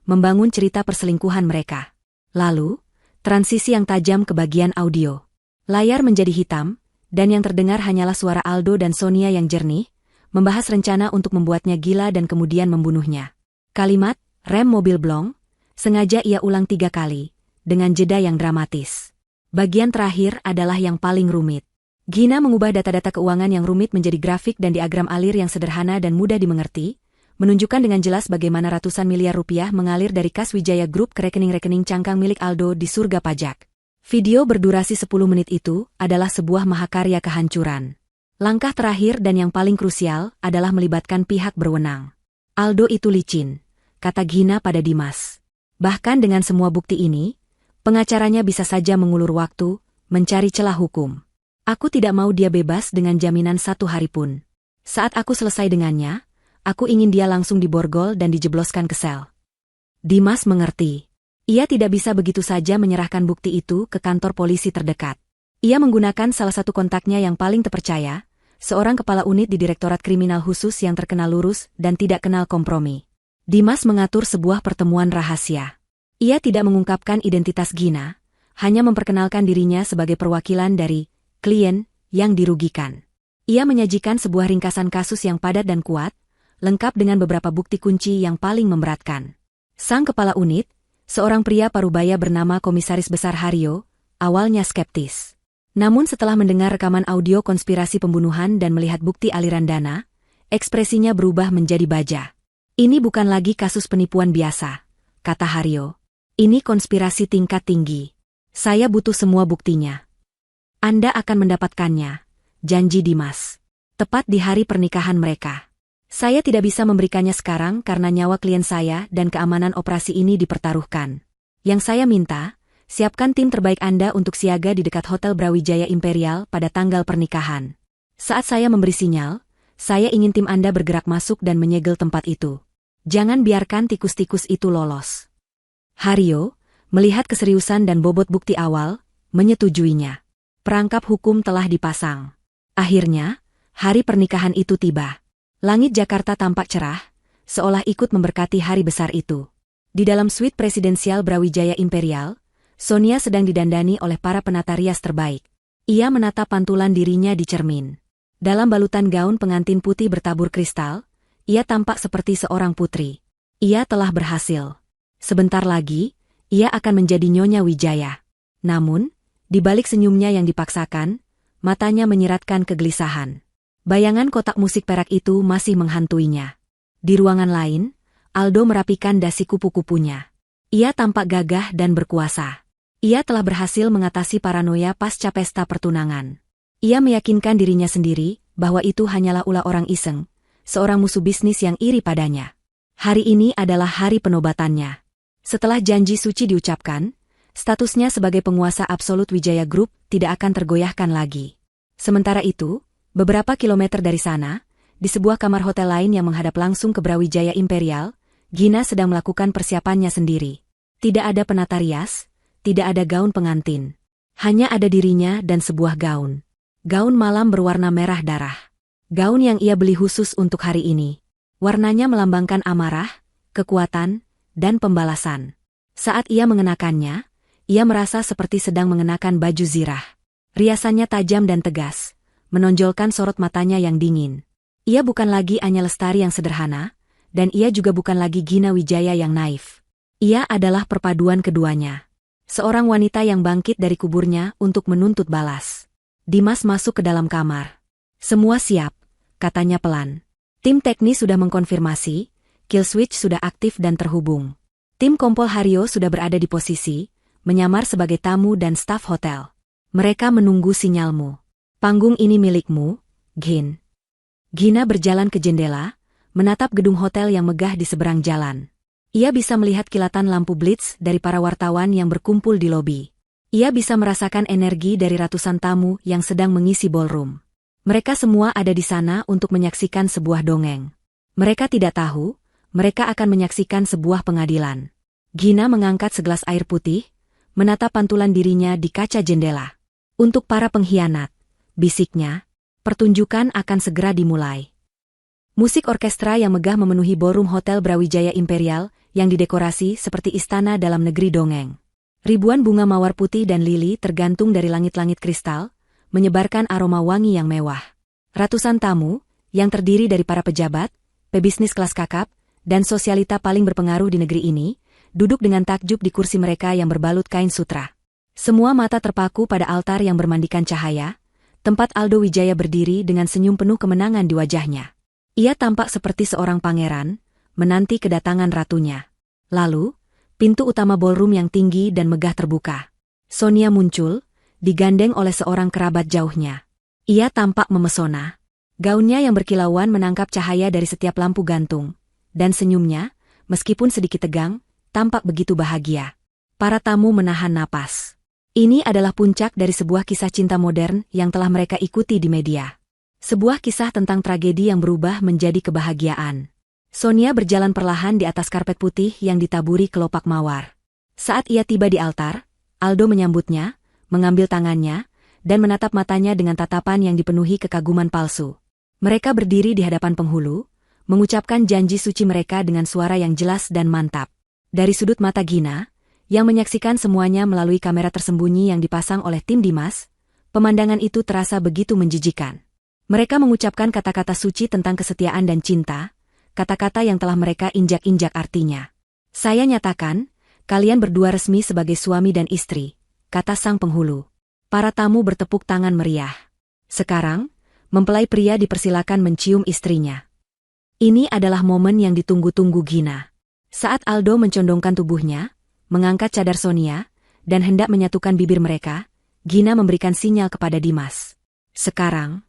membangun cerita perselingkuhan mereka. Lalu, transisi yang tajam ke bagian audio. Layar menjadi hitam, dan yang terdengar hanyalah suara Aldo dan Sonia yang jernih, membahas rencana untuk membuatnya gila dan kemudian membunuhnya. Kalimat, rem mobil blong, sengaja ia ulang 3 kali, dengan jeda yang dramatis. Bagian terakhir adalah yang paling rumit. Gina mengubah data-data keuangan yang rumit menjadi grafik dan diagram alir yang sederhana dan mudah dimengerti, menunjukkan dengan jelas bagaimana ratusan miliar rupiah mengalir dari kas Wijaya Group ke rekening-rekening cangkang milik Aldo di surga pajak. Video berdurasi 10 menit itu adalah sebuah mahakarya kehancuran. Langkah terakhir dan yang paling krusial adalah melibatkan pihak berwenang. Aldo itu licin, kata Gina pada Dimas. Bahkan dengan semua bukti ini, pengacaranya bisa saja mengulur waktu, mencari celah hukum. Aku tidak mau dia bebas dengan jaminan 1 hari pun. Saat aku selesai dengannya, aku ingin dia langsung diborgol dan dijebloskan ke sel. Dimas mengerti. Ia tidak bisa begitu saja menyerahkan bukti itu ke kantor polisi terdekat. Ia menggunakan salah satu kontaknya yang paling terpercaya, seorang kepala unit di Direktorat Kriminal Khusus yang terkenal lurus dan tidak kenal kompromi. Dimas mengatur sebuah pertemuan rahasia. Ia tidak mengungkapkan identitas Gina, hanya memperkenalkan dirinya sebagai perwakilan dari klien yang dirugikan. Ia menyajikan sebuah ringkasan kasus yang padat dan kuat, lengkap dengan beberapa bukti kunci yang paling memberatkan. Sang kepala unit, seorang pria parubaya bernama Komisaris Besar Haryo, awalnya skeptis. Namun setelah mendengar rekaman audio konspirasi pembunuhan dan melihat bukti aliran dana, ekspresinya berubah menjadi baja. Ini bukan lagi kasus penipuan biasa, kata Haryo. Ini konspirasi tingkat tinggi. Saya butuh semua buktinya. Anda akan mendapatkannya, janji Dimas. Tepat di hari pernikahan mereka. Saya tidak bisa memberikannya sekarang karena nyawa klien saya dan keamanan operasi ini dipertaruhkan. Yang saya minta, siapkan tim terbaik Anda untuk siaga di dekat Hotel Brawijaya Imperial pada tanggal pernikahan. Saat saya memberi sinyal, saya ingin tim Anda bergerak masuk dan menyegel tempat itu. Jangan biarkan tikus-tikus itu lolos. Haryo, melihat keseriusan dan bobot bukti awal, menyetujuinya. Perangkap hukum telah dipasang. Akhirnya, hari pernikahan itu tiba. Langit Jakarta tampak cerah, seolah ikut memberkati hari besar itu. Di dalam suite presidensial Brawijaya Imperial, Sonia sedang didandani oleh para penata rias terbaik. Ia menatap pantulan dirinya di cermin. Dalam balutan gaun pengantin putih bertabur kristal, ia tampak seperti seorang putri. Ia telah berhasil. Sebentar lagi, ia akan menjadi Nyonya Wijaya. Namun, di balik senyumnya yang dipaksakan, matanya menyiratkan kegelisahan. Bayangan kotak musik perak itu masih menghantuinya. Di ruangan lain, Aldo merapikan dasi kupu-kupunya. Ia tampak gagah dan berkuasa. Ia telah berhasil mengatasi paranoia pasca pesta pertunangan. Ia meyakinkan dirinya sendiri bahwa itu hanyalah ulah orang iseng, seorang musuh bisnis yang iri padanya. Hari ini adalah hari penobatannya. Setelah janji suci diucapkan, statusnya sebagai penguasa absolut Wijaya Group tidak akan tergoyahkan lagi. Sementara itu, beberapa kilometer dari sana, di sebuah kamar hotel lain yang menghadap langsung ke Brawijaya Imperial, Gina sedang melakukan persiapannya sendiri. Tidak ada penata rias, tidak ada gaun pengantin. Hanya ada dirinya dan sebuah gaun. Gaun malam berwarna merah darah. Gaun yang ia beli khusus untuk hari ini. Warnanya melambangkan amarah, kekuatan, dan pembalasan. Saat ia mengenakannya, ia merasa seperti sedang mengenakan baju zirah. Riasannya tajam dan tegas, menonjolkan sorot matanya yang dingin. Ia bukan lagi Anya Lestari yang sederhana, dan ia juga bukan lagi Gina Wijaya yang naif. Ia adalah perpaduan keduanya. Seorang wanita yang bangkit dari kuburnya untuk menuntut balas. Dimas masuk ke dalam kamar. Semua siap, katanya pelan. Tim teknis sudah mengkonfirmasi, kill switch sudah aktif dan terhubung. Tim Kompol Haryo sudah berada di posisi, menyamar sebagai tamu dan staf hotel. Mereka menunggu sinyalmu. Panggung ini milikmu, Gin. Gina berjalan ke jendela, menatap gedung hotel yang megah di seberang jalan. Ia bisa melihat kilatan lampu blitz dari para wartawan yang berkumpul di lobi. Ia bisa merasakan energi dari ratusan tamu yang sedang mengisi ballroom. Mereka semua ada di sana untuk menyaksikan sebuah dongeng. Mereka tidak tahu, mereka akan menyaksikan sebuah pengadilan. Gina mengangkat segelas air putih, menatap pantulan dirinya di kaca jendela. Untuk para pengkhianat, bisiknya, pertunjukan akan segera dimulai. Musik orkestra yang megah memenuhi ballroom Hotel Brawijaya Imperial yang didekorasi seperti istana dalam negeri dongeng. Ribuan bunga mawar putih dan lili tergantung dari langit-langit kristal, menyebarkan aroma wangi yang mewah. Ratusan tamu, yang terdiri dari para pejabat, pebisnis kelas kakap, dan sosialita paling berpengaruh di negeri ini, duduk dengan takjub di kursi mereka yang berbalut kain sutra. Semua mata terpaku pada altar yang bermandikan cahaya, tempat Aldo Wijaya berdiri dengan senyum penuh kemenangan di wajahnya. Ia tampak seperti seorang pangeran, menanti kedatangan ratunya. Lalu, pintu utama ballroom yang tinggi dan megah terbuka. Sonia muncul, digandeng oleh seorang kerabat jauhnya. Ia tampak memesona. Gaunnya yang berkilauan menangkap cahaya dari setiap lampu gantung, dan senyumnya, meskipun sedikit tegang, tampak begitu bahagia. Para tamu menahan napas. Ini adalah puncak dari sebuah kisah cinta modern yang telah mereka ikuti di media. Sebuah kisah tentang tragedi yang berubah menjadi kebahagiaan. Sonia berjalan perlahan di atas karpet putih yang ditaburi kelopak mawar. Saat ia tiba di altar, Aldo menyambutnya, mengambil tangannya, dan menatap matanya dengan tatapan yang dipenuhi kekaguman palsu. Mereka berdiri di hadapan penghulu, mengucapkan janji suci mereka dengan suara yang jelas dan mantap. Dari sudut mata Gina, yang menyaksikan semuanya melalui kamera tersembunyi yang dipasang oleh tim Dimas, pemandangan itu terasa begitu menjijikan. Mereka mengucapkan kata-kata suci tentang kesetiaan dan cinta, kata-kata yang telah mereka injak-injak artinya. Saya nyatakan, kalian berdua resmi sebagai suami dan istri, kata sang penghulu. Para tamu bertepuk tangan meriah. Sekarang, mempelai pria dipersilakan mencium istrinya. Ini adalah momen yang ditunggu-tunggu Gina. Saat Aldo mencondongkan tubuhnya, mengangkat cadar Sonia, dan hendak menyatukan bibir mereka, Gina memberikan sinyal kepada Dimas. Sekarang,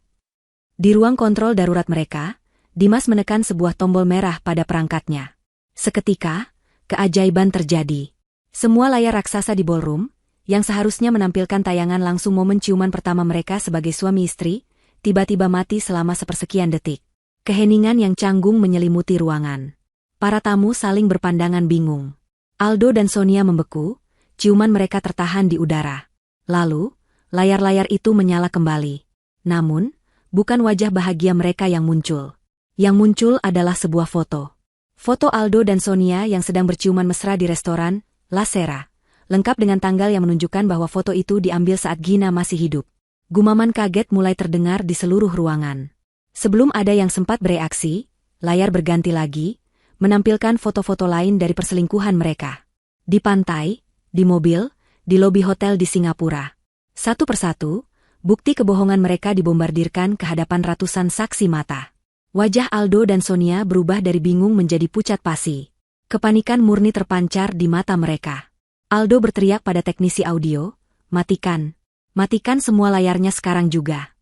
di ruang kontrol darurat mereka, Dimas menekan sebuah tombol merah pada perangkatnya. Seketika, keajaiban terjadi. Semua layar raksasa di ballroom, yang seharusnya menampilkan tayangan langsung momen ciuman pertama mereka sebagai suami istri, tiba-tiba mati selama sepersekian detik. Keheningan yang canggung menyelimuti ruangan. Para tamu saling berpandangan bingung. Aldo dan Sonia membeku, ciuman mereka tertahan di udara. Lalu, layar-layar itu menyala kembali. Namun, bukan wajah bahagia mereka yang muncul. Yang muncul adalah sebuah foto. Foto Aldo dan Sonia yang sedang berciuman mesra di restoran La Sera, lengkap dengan tanggal yang menunjukkan bahwa foto itu diambil saat Gina masih hidup. Gumaman kaget mulai terdengar di seluruh ruangan. Sebelum ada yang sempat bereaksi, layar berganti lagi, menampilkan foto-foto lain dari perselingkuhan mereka. Di pantai, di mobil, di lobi hotel di Singapura. Satu persatu, bukti kebohongan mereka dibombardirkan ke hadapan ratusan saksi mata. Wajah Aldo dan Sonia berubah dari bingung menjadi pucat pasi. Kepanikan murni terpancar di mata mereka. Aldo berteriak pada teknisi audio, "Matikan. Matikan semua layarnya sekarang juga."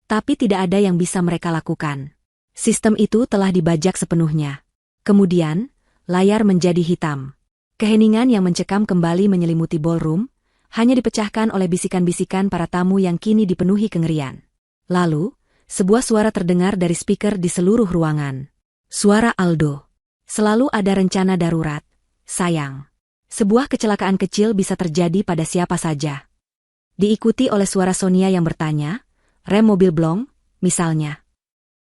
Tapi tidak ada yang bisa mereka lakukan. Sistem itu telah dibajak sepenuhnya. Kemudian, layar menjadi hitam. Keheningan yang mencekam kembali menyelimuti ballroom, hanya dipecahkan oleh bisikan-bisikan para tamu yang kini dipenuhi kengerian. Lalu, sebuah suara terdengar dari speaker di seluruh ruangan. Suara Aldo. "Selalu ada rencana darurat, sayang. Sebuah kecelakaan kecil bisa terjadi pada siapa saja." Diikuti oleh suara Sonia yang bertanya, "Rem mobil blong, misalnya."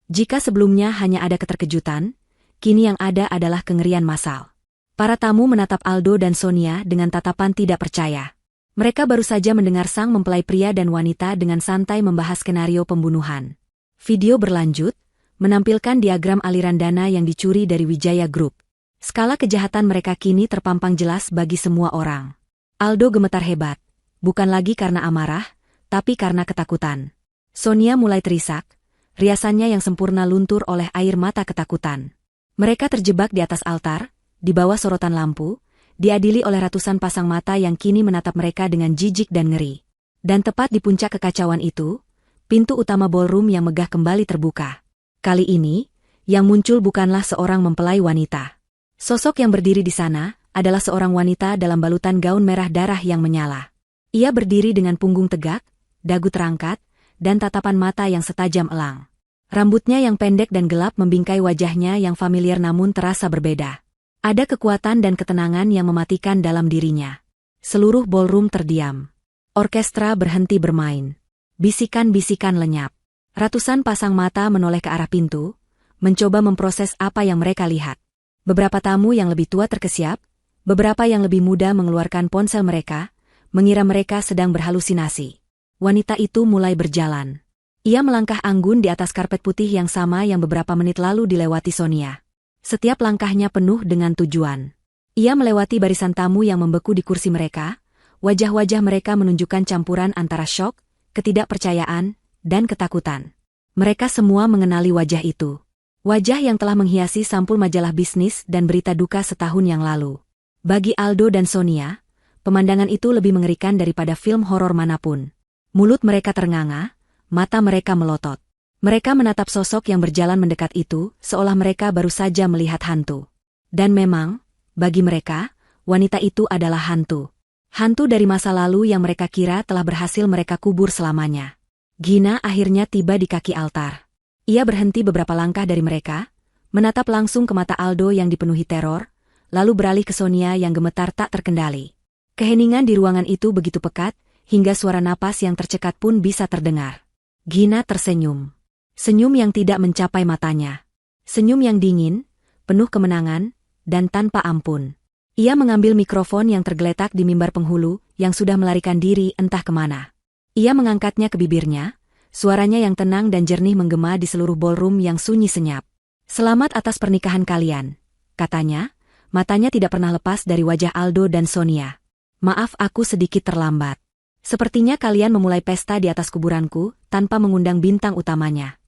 Jika sebelumnya hanya ada keterkejutan, kini yang ada adalah kengerian massal. Para tamu menatap Aldo dan Sonia dengan tatapan tidak percaya. Mereka baru saja mendengar sang mempelai pria dan wanita dengan santai membahas skenario pembunuhan. Video berlanjut, menampilkan diagram aliran dana yang dicuri dari Wijaya Group. Skala kejahatan mereka kini terpampang jelas bagi semua orang. Aldo gemetar hebat. Bukan lagi karena amarah, tapi karena ketakutan. Sonia mulai terisak, riasannya yang sempurna luntur oleh air mata ketakutan. Mereka terjebak di atas altar, di bawah sorotan lampu, diadili oleh ratusan pasang mata yang kini menatap mereka dengan jijik dan ngeri. Dan tepat di puncak kekacauan itu, pintu utama ballroom yang megah kembali terbuka. Kali ini, yang muncul bukanlah seorang mempelai wanita. Sosok yang berdiri di sana adalah seorang wanita dalam balutan gaun merah darah yang menyala. Ia berdiri dengan punggung tegak, dagu terangkat, dan tatapan mata yang setajam elang. Rambutnya yang pendek dan gelap membingkai wajahnya yang familiar namun terasa berbeda. Ada kekuatan dan ketenangan yang mematikan dalam dirinya. Seluruh ballroom terdiam. Orkestra berhenti bermain. Bisikan-bisikan lenyap. Ratusan pasang mata menoleh ke arah pintu, mencoba memproses apa yang mereka lihat. Beberapa tamu yang lebih tua terkesiap, beberapa yang lebih muda mengeluarkan ponsel mereka, mengira mereka sedang berhalusinasi. Wanita itu mulai berjalan. Ia melangkah anggun di atas karpet putih yang sama yang beberapa menit lalu dilewati Sonia. Setiap langkahnya penuh dengan tujuan. Ia melewati barisan tamu yang membeku di kursi mereka, wajah-wajah mereka menunjukkan campuran antara syok, ketidakpercayaan, dan ketakutan. Mereka semua mengenali wajah itu. Wajah yang telah menghiasi sampul majalah bisnis dan berita duka setahun yang lalu. Bagi Aldo dan Sonia, pemandangan itu lebih mengerikan daripada film horor manapun. Mulut mereka ternganga, mata mereka melotot. Mereka menatap sosok yang berjalan mendekat itu, seolah mereka baru saja melihat hantu. Dan memang, bagi mereka, wanita itu adalah hantu. Hantu dari masa lalu yang mereka kira telah berhasil mereka kubur selamanya. Gina akhirnya tiba di kaki altar. Ia berhenti beberapa langkah dari mereka, menatap langsung ke mata Aldo yang dipenuhi teror, lalu beralih ke Sonia yang gemetar tak terkendali. Keheningan di ruangan itu begitu pekat, hingga suara napas yang tercekat pun bisa terdengar. Gina tersenyum. Senyum yang tidak mencapai matanya. Senyum yang dingin, penuh kemenangan, dan tanpa ampun. Ia mengambil mikrofon yang tergeletak di mimbar penghulu, yang sudah melarikan diri entah kemana. Ia mengangkatnya ke bibirnya, suaranya yang tenang dan jernih menggema di seluruh ballroom yang sunyi senyap. "Selamat atas pernikahan kalian," katanya, matanya tidak pernah lepas dari wajah Aldo dan Sonia. "Maaf aku sedikit terlambat. Sepertinya kalian memulai pesta di atas kuburanku, tanpa mengundang bintang utamanya."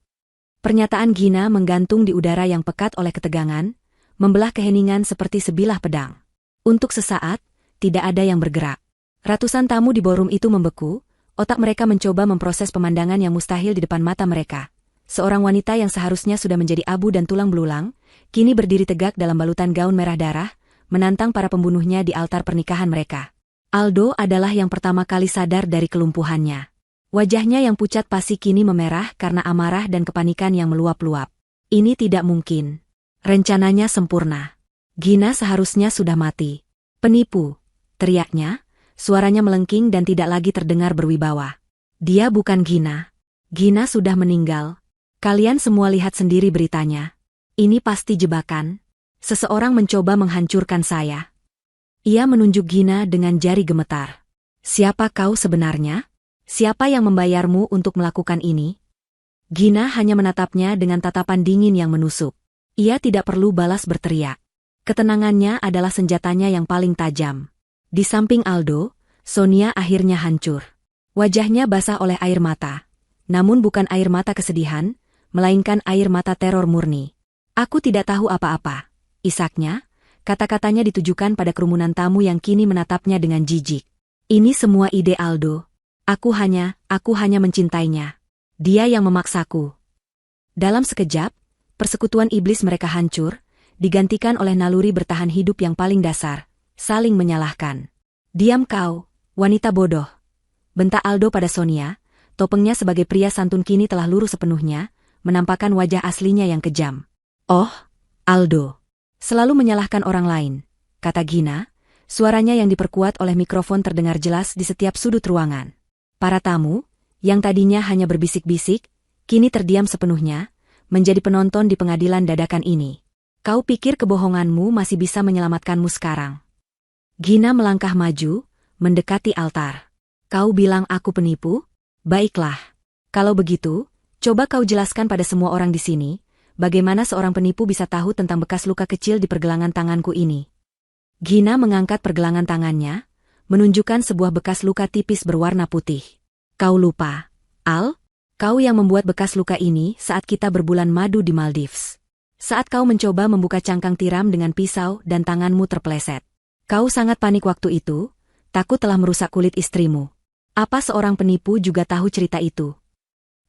Pernyataan Gina menggantung di udara yang pekat oleh ketegangan, membelah keheningan seperti sebilah pedang. Untuk sesaat, tidak ada yang bergerak. Ratusan tamu di ballroom itu membeku, otak mereka mencoba memproses pemandangan yang mustahil di depan mata mereka. Seorang wanita yang seharusnya sudah menjadi abu dan tulang belulang, kini berdiri tegak dalam balutan gaun merah darah, menantang para pembunuhnya di altar pernikahan mereka. Aldo adalah yang pertama kali sadar dari kelumpuhannya. Wajahnya yang pucat pasi kini memerah karena amarah dan kepanikan yang meluap-luap. Ini tidak mungkin. Rencananya sempurna. Gina seharusnya sudah mati. "Penipu," teriaknya. Suaranya melengking dan tidak lagi terdengar berwibawa. "Dia bukan Gina. Gina sudah meninggal. Kalian semua lihat sendiri beritanya. Ini pasti jebakan. Seseorang mencoba menghancurkan saya." Ia menunjuk Gina dengan jari gemetar. "Siapa kau sebenarnya? Siapa yang membayarmu untuk melakukan ini?" Gina hanya menatapnya dengan tatapan dingin yang menusuk. Ia tidak perlu balas berteriak. Ketenangannya adalah senjatanya yang paling tajam. Di samping Aldo, Sonia akhirnya hancur. Wajahnya basah oleh air mata. Namun bukan air mata kesedihan, melainkan air mata teror murni. "Aku tidak tahu apa-apa," isaknya. Kata-katanya ditujukan pada kerumunan tamu yang kini menatapnya dengan jijik. "Ini semua ide Aldo. Aku hanya mencintainya. Dia yang memaksaku." Dalam sekejap, persekutuan iblis mereka hancur, digantikan oleh naluri bertahan hidup yang paling dasar, saling menyalahkan. "Diam kau, wanita bodoh," bentak Aldo pada Sonia. Topengnya sebagai pria santun kini telah luruh sepenuhnya, menampakkan wajah aslinya yang kejam. "Oh, Aldo. Selalu menyalahkan orang lain," kata Gina. Suaranya yang diperkuat oleh mikrofon terdengar jelas di setiap sudut ruangan. Para tamu, yang tadinya hanya berbisik-bisik, kini terdiam sepenuhnya, menjadi penonton di pengadilan dadakan ini. "Kau pikir kebohonganmu masih bisa menyelamatkanmu sekarang?" Gina melangkah maju, mendekati altar. "Kau bilang aku penipu? Baiklah. Kalau begitu, coba kau jelaskan pada semua orang di sini, bagaimana seorang penipu bisa tahu tentang bekas luka kecil di pergelangan tanganku ini." Gina mengangkat pergelangan tangannya, menunjukkan sebuah bekas luka tipis berwarna putih. Kau lupa, Al? Kau yang membuat bekas luka ini saat kita berbulan madu di Maldives. Saat kau mencoba membuka cangkang tiram dengan pisau dan tanganmu terpeleset. Kau sangat panik waktu itu, takut telah merusak kulit istrimu. Apa seorang penipu juga tahu cerita itu?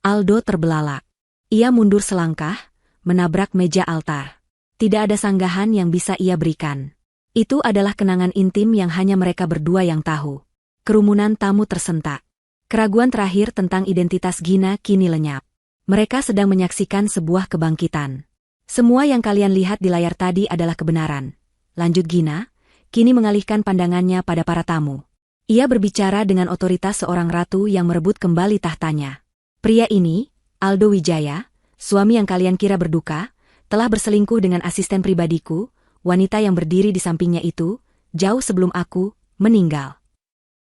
Aldo terbelalak. Ia mundur selangkah, menabrak meja altar. Tidak ada sanggahan yang bisa ia berikan. Itu adalah kenangan intim yang hanya mereka berdua yang tahu. Kerumunan tamu tersentak. Keraguan terakhir tentang identitas Gina kini lenyap. Mereka sedang menyaksikan sebuah kebangkitan. Semua yang kalian lihat di layar tadi adalah kebenaran. Lanjut Gina, kini mengalihkan pandangannya pada para tamu. Ia berbicara dengan otoritas seorang ratu yang merebut kembali tahtanya. Pria ini, Aldo Wijaya, suami yang kalian kira berduka, telah berselingkuh dengan asisten pribadiku, wanita yang berdiri di sampingnya itu, jauh sebelum aku meninggal.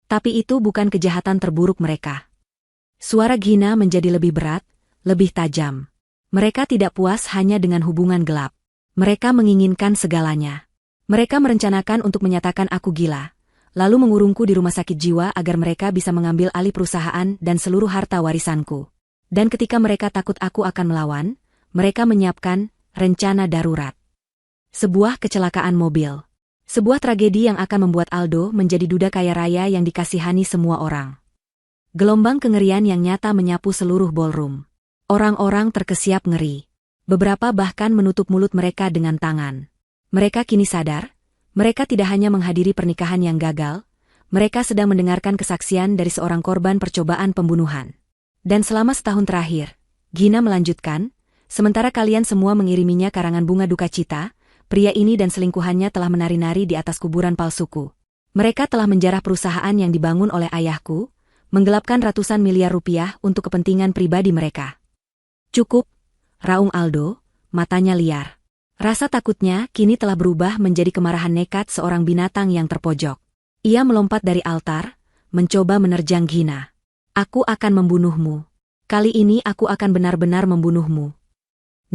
Tapi itu bukan kejahatan terburuk mereka. Suara Gina menjadi lebih berat, lebih tajam. Mereka tidak puas hanya dengan hubungan gelap. Mereka menginginkan segalanya. Mereka merencanakan untuk menyatakan aku gila, lalu mengurungku di rumah sakit jiwa agar mereka bisa mengambil alih perusahaan dan seluruh harta warisanku. Dan ketika mereka takut aku akan melawan, mereka menyiapkan rencana darurat. Sebuah kecelakaan mobil. Sebuah tragedi yang akan membuat Aldo menjadi duda kaya raya yang dikasihani semua orang. Gelombang kengerian yang nyata menyapu seluruh ballroom. Orang-orang terkesiap ngeri. Beberapa bahkan menutup mulut mereka dengan tangan. Mereka kini sadar, mereka tidak hanya menghadiri pernikahan yang gagal, mereka sedang mendengarkan kesaksian dari seorang korban percobaan pembunuhan. Dan selama setahun terakhir, Gina melanjutkan, sementara kalian semua mengiriminya karangan bunga duka cita, pria ini dan selingkuhannya telah menari-nari di atas kuburan palsuku. Mereka telah menjarah perusahaan yang dibangun oleh ayahku, menggelapkan ratusan miliar rupiah untuk kepentingan pribadi mereka. Cukup, raung Aldo, matanya liar. Rasa takutnya kini telah berubah menjadi kemarahan nekat seorang binatang yang terpojok. Ia melompat dari altar, mencoba menerjang Gina. Aku akan membunuhmu. Kali ini aku akan benar-benar membunuhmu.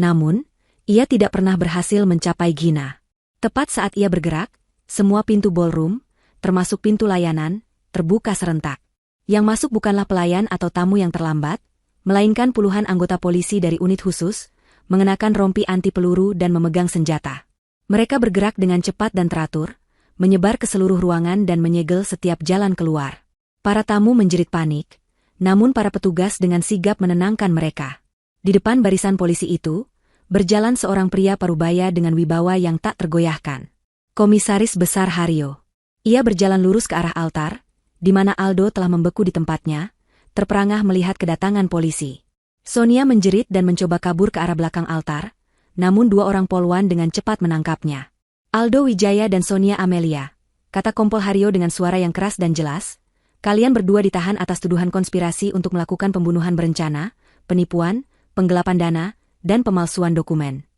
Namun, ia tidak pernah berhasil mencapai Gina. Tepat saat ia bergerak, semua pintu ballroom, termasuk pintu layanan, terbuka serentak. Yang masuk bukanlah pelayan atau tamu yang terlambat, melainkan puluhan anggota polisi dari unit khusus, mengenakan rompi anti peluru dan memegang senjata. Mereka bergerak dengan cepat dan teratur, menyebar ke seluruh ruangan dan menyegel setiap jalan keluar. Para tamu menjerit panik, namun para petugas dengan sigap menenangkan mereka. Di depan barisan polisi itu, berjalan seorang pria parubaya dengan wibawa yang tak tergoyahkan. Komisaris Besar Haryo. Ia berjalan lurus ke arah altar, di mana Aldo telah membeku di tempatnya, terperangah melihat kedatangan polisi. Sonia menjerit dan mencoba kabur ke arah belakang altar, namun dua orang polwan dengan cepat menangkapnya. Aldo Wijaya dan Sonia Amelia, kata Kompol Haryo dengan suara yang keras dan jelas, kalian berdua ditahan atas tuduhan konspirasi untuk melakukan pembunuhan berencana, penipuan, penggelapan dana, dan pemalsuan dokumen.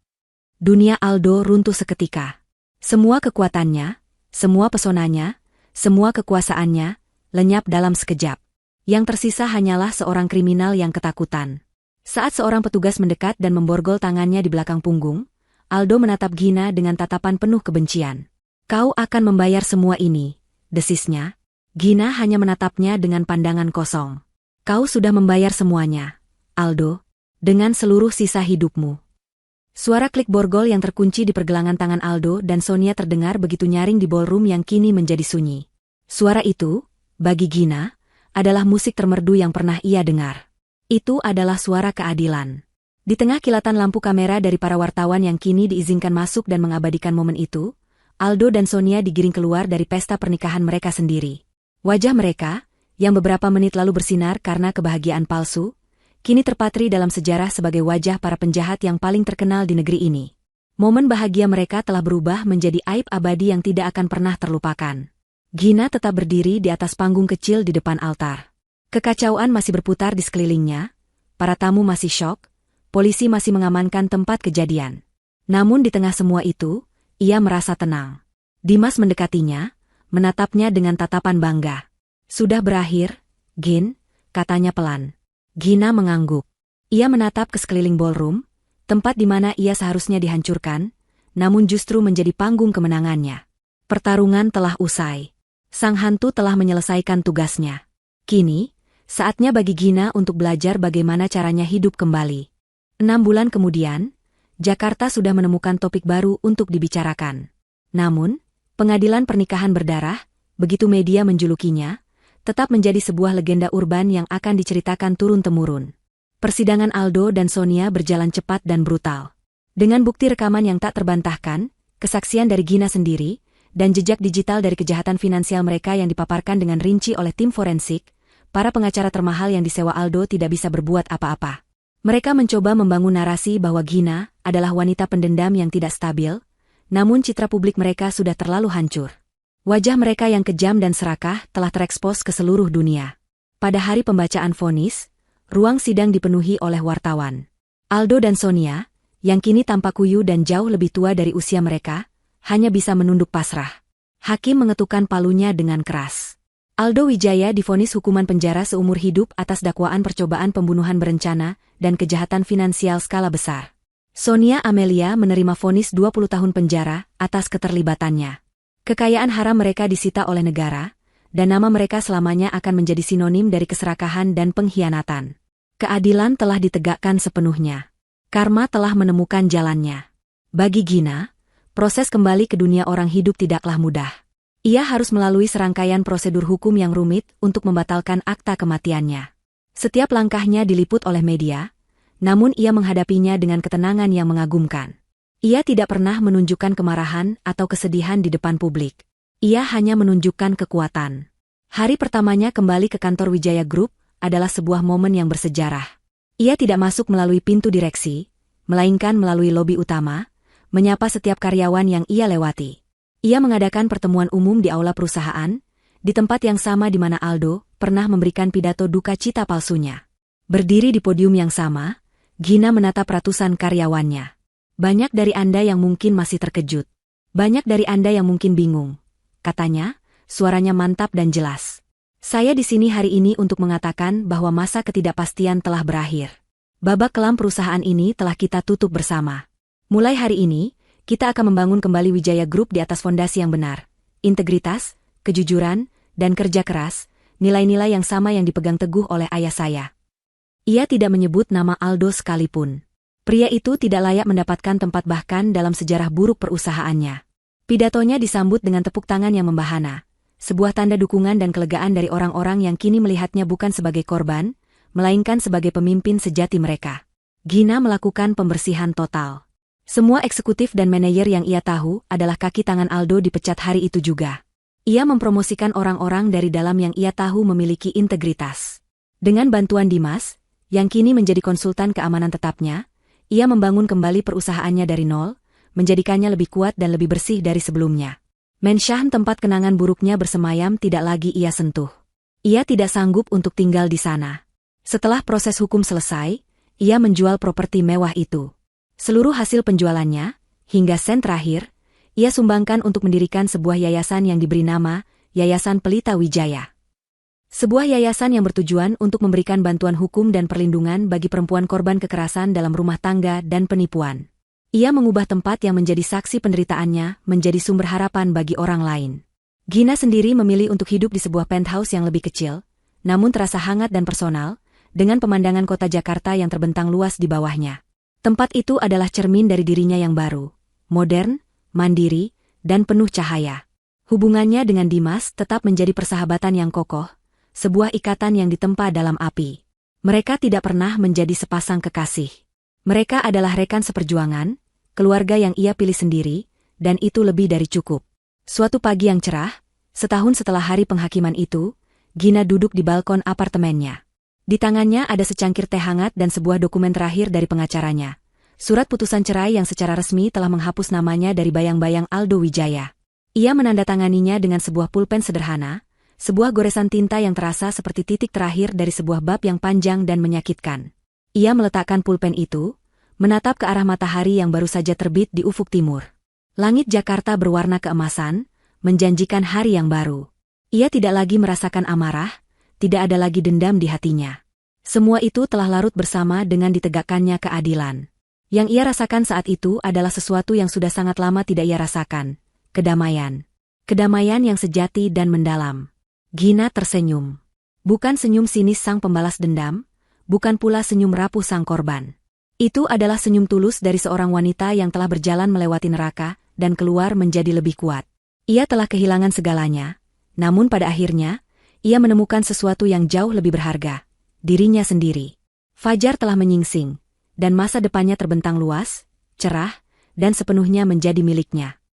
Dunia Aldo runtuh seketika. Semua kekuatannya, semua pesonanya, semua kekuasaannya, lenyap dalam sekejap. Yang tersisa hanyalah seorang kriminal yang ketakutan. Saat seorang petugas mendekat dan memborgol tangannya di belakang punggung, Aldo menatap Gina dengan tatapan penuh kebencian. Kau akan membayar semua ini, desisnya. Gina hanya menatapnya dengan pandangan kosong. Kau sudah membayar semuanya, Aldo. Dengan seluruh sisa hidupmu. Suara klik borgol yang terkunci di pergelangan tangan Aldo dan Sonia terdengar begitu nyaring di ballroom yang kini menjadi sunyi. Suara itu, bagi Gina, adalah musik termerdu yang pernah ia dengar. Itu adalah suara keadilan. Di tengah kilatan lampu kamera dari para wartawan yang kini diizinkan masuk dan mengabadikan momen itu, Aldo dan Sonia digiring keluar dari pesta pernikahan mereka sendiri. Wajah mereka, yang beberapa menit lalu bersinar karena kebahagiaan palsu, kini terpatri dalam sejarah sebagai wajah para penjahat yang paling terkenal di negeri ini. Momen bahagia mereka telah berubah menjadi aib abadi yang tidak akan pernah terlupakan. Gina tetap berdiri di atas panggung kecil di depan altar. Kekacauan masih berputar di sekelilingnya, para tamu masih syok, polisi masih mengamankan tempat kejadian. Namun di tengah semua itu, ia merasa tenang. Dimas mendekatinya, menatapnya dengan tatapan bangga. Sudah berakhir, Gin, katanya pelan. Gina mengangguk. Ia menatap ke sekeliling ballroom, tempat di mana ia seharusnya dihancurkan, namun justru menjadi panggung kemenangannya. Pertarungan telah usai. Sang hantu telah menyelesaikan tugasnya. Kini, saatnya bagi Gina untuk belajar bagaimana caranya hidup kembali. 6 bulan kemudian, Jakarta sudah menemukan topik baru untuk dibicarakan. Namun, pengadilan pernikahan berdarah, begitu media menjulukinya, tetap menjadi sebuah legenda urban yang akan diceritakan turun-temurun. Persidangan Aldo dan Sonia berjalan cepat dan brutal. Dengan bukti rekaman yang tak terbantahkan, kesaksian dari Gina sendiri, dan jejak digital dari kejahatan finansial mereka yang dipaparkan dengan rinci oleh tim forensik, para pengacara termahal yang disewa Aldo tidak bisa berbuat apa-apa. Mereka mencoba membangun narasi bahwa Gina adalah wanita pendendam yang tidak stabil, namun citra publik mereka sudah terlalu hancur. Wajah mereka yang kejam dan serakah telah terekspos ke seluruh dunia. Pada hari pembacaan vonis, ruang sidang dipenuhi oleh wartawan. Aldo dan Sonia, yang kini tampak kuyu dan jauh lebih tua dari usia mereka, hanya bisa menunduk pasrah. Hakim mengetukkan palunya dengan keras. Aldo Wijaya divonis hukuman penjara seumur hidup atas dakwaan percobaan pembunuhan berencana dan kejahatan finansial skala besar. Sonia Amelia menerima vonis 20 tahun penjara atas keterlibatannya. Kekayaan haram mereka disita oleh negara, dan nama mereka selamanya akan menjadi sinonim dari keserakahan dan pengkhianatan. Keadilan telah ditegakkan sepenuhnya. Karma telah menemukan jalannya. Bagi Gina, proses kembali ke dunia orang hidup tidaklah mudah. Ia harus melalui serangkaian prosedur hukum yang rumit untuk membatalkan akta kematiannya. Setiap langkahnya diliput oleh media, namun ia menghadapinya dengan ketenangan yang mengagumkan. Ia tidak pernah menunjukkan kemarahan atau kesedihan di depan publik. Ia hanya menunjukkan kekuatan. Hari pertamanya kembali ke kantor Wijaya Group adalah sebuah momen yang bersejarah. Ia tidak masuk melalui pintu direksi, melainkan melalui lobi utama, menyapa setiap karyawan yang ia lewati. Ia mengadakan pertemuan umum di aula perusahaan, di tempat yang sama di mana Aldo pernah memberikan pidato duka cita palsunya. Berdiri di podium yang sama, Gina menatap ratusan karyawannya. Banyak dari Anda yang mungkin masih terkejut. Banyak dari Anda yang mungkin bingung. Katanya, suaranya mantap dan jelas. Saya di sini hari ini untuk mengatakan bahwa masa ketidakpastian telah berakhir. Babak kelam perusahaan ini telah kita tutup bersama. Mulai hari ini, kita akan membangun kembali Wijaya Group di atas fondasi yang benar. Integritas, kejujuran, dan kerja keras, nilai-nilai yang sama yang dipegang teguh oleh ayah saya. Ia tidak menyebut nama Aldo sekalipun. Pria itu tidak layak mendapatkan tempat bahkan dalam sejarah buruk perusahaannya. Pidatonya disambut dengan tepuk tangan yang membahana, sebuah tanda dukungan dan kelegaan dari orang-orang yang kini melihatnya bukan sebagai korban, melainkan sebagai pemimpin sejati mereka. Gina melakukan pembersihan total. Semua eksekutif dan manajer yang ia tahu adalah kaki tangan Aldo dipecat hari itu juga. Ia mempromosikan orang-orang dari dalam yang ia tahu memiliki integritas. Dengan bantuan Dimas, yang kini menjadi konsultan keamanan tetapnya, ia membangun kembali perusahaannya dari nol, menjadikannya lebih kuat dan lebih bersih dari sebelumnya. Menshan tempat kenangan buruknya bersemayam tidak lagi ia sentuh. Ia tidak sanggup untuk tinggal di sana. Setelah proses hukum selesai, ia menjual properti mewah itu. Seluruh hasil penjualannya, hingga sen terakhir, ia sumbangkan untuk mendirikan sebuah yayasan yang diberi nama Yayasan Pelita Wijaya. Sebuah yayasan yang bertujuan untuk memberikan bantuan hukum dan perlindungan bagi perempuan korban kekerasan dalam rumah tangga dan penipuan. Ia mengubah tempat yang menjadi saksi penderitaannya menjadi sumber harapan bagi orang lain. Gina sendiri memilih untuk hidup di sebuah penthouse yang lebih kecil, namun terasa hangat dan personal, dengan pemandangan kota Jakarta yang terbentang luas di bawahnya. Tempat itu adalah cermin dari dirinya yang baru, modern, mandiri, dan penuh cahaya. Hubungannya dengan Dimas tetap menjadi persahabatan yang kokoh, sebuah ikatan yang ditempa dalam api. Mereka tidak pernah menjadi sepasang kekasih. Mereka adalah rekan seperjuangan, keluarga yang ia pilih sendiri, dan itu lebih dari cukup. Suatu pagi yang cerah, setahun setelah hari penghakiman itu, Gina duduk di balkon apartemennya. Di tangannya ada secangkir teh hangat dan sebuah dokumen terakhir dari pengacaranya. Surat putusan cerai yang secara resmi telah menghapus namanya dari bayang-bayang Aldo Wijaya. Ia menandatanganinya dengan sebuah pulpen sederhana, sebuah goresan tinta yang terasa seperti titik terakhir dari sebuah bab yang panjang dan menyakitkan. Ia meletakkan pulpen itu, menatap ke arah matahari yang baru saja terbit di ufuk timur. Langit Jakarta berwarna keemasan, menjanjikan hari yang baru. Ia tidak lagi merasakan amarah, tidak ada lagi dendam di hatinya. Semua itu telah larut bersama dengan ditegakkannya keadilan. Yang ia rasakan saat itu adalah sesuatu yang sudah sangat lama tidak ia rasakan, kedamaian. Kedamaian yang sejati dan mendalam. Gina tersenyum. Bukan senyum sinis sang pembalas dendam, bukan pula senyum rapuh sang korban. Itu adalah senyum tulus dari seorang wanita yang telah berjalan melewati neraka dan keluar menjadi lebih kuat. Ia telah kehilangan segalanya, namun pada akhirnya, ia menemukan sesuatu yang jauh lebih berharga, dirinya sendiri. Fajar telah menyingsing, dan masa depannya terbentang luas, cerah, dan sepenuhnya menjadi miliknya.